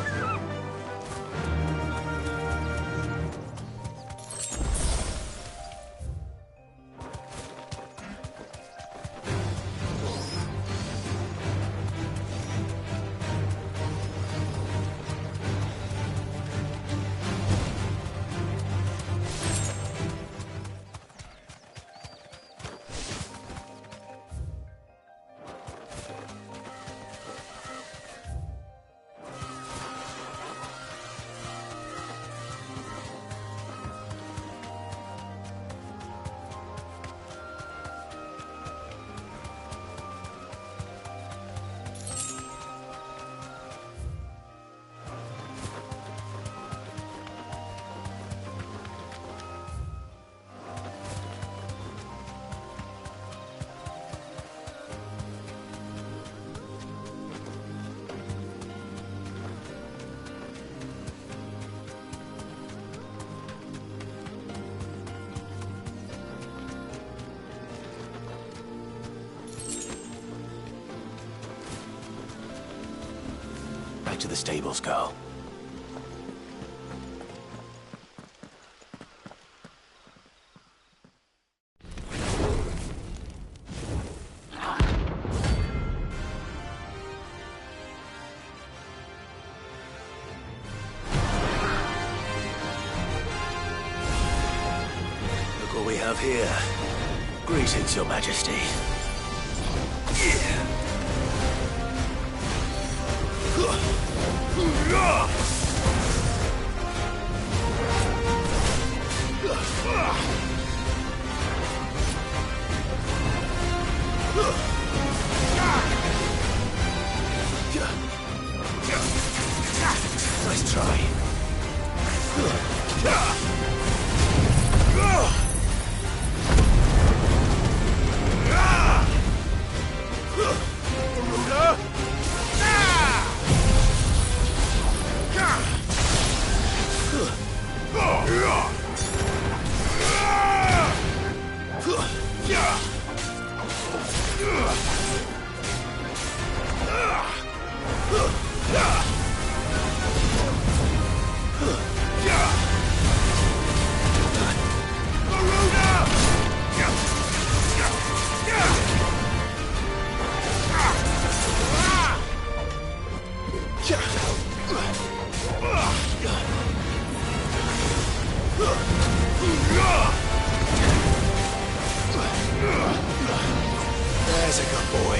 Back to the stables, Carl. Look what we have here. Greetings, Your Majesty. Nice try. There's a good boy.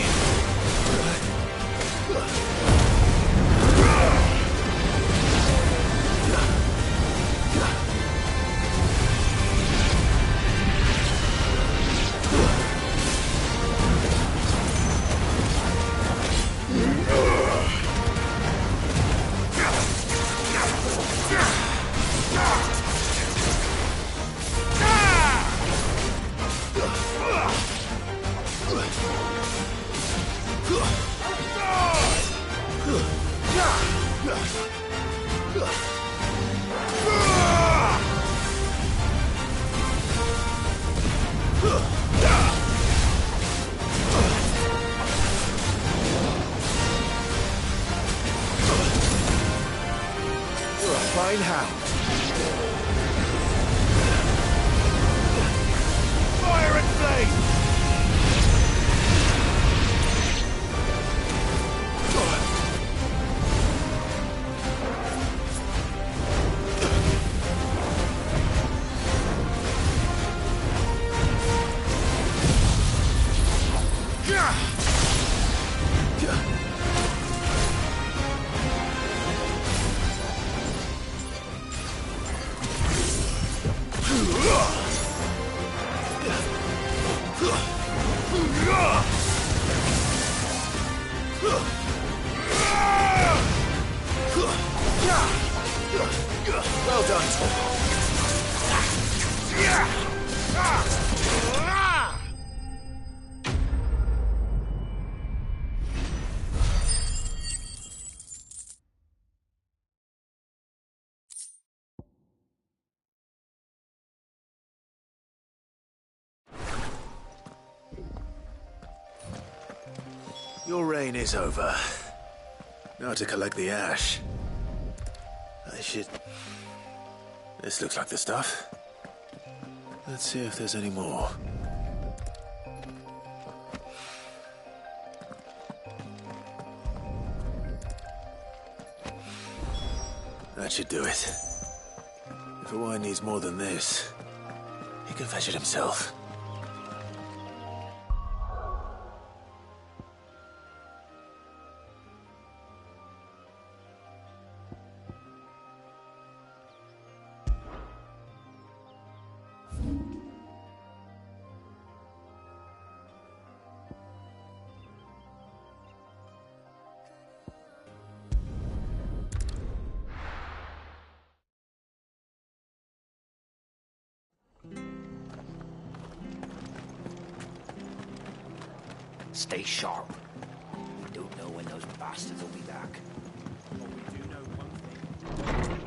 Fine hound. Fire and flame! Well done, Tom. Your reign is over. Now to collect the ash. This looks like the stuff. Let's see if there's any more. That should do it. If Hawaiian needs more than this, he can fetch it himself. Stay sharp. We don't know when those bastards will be back. But we do know one thing.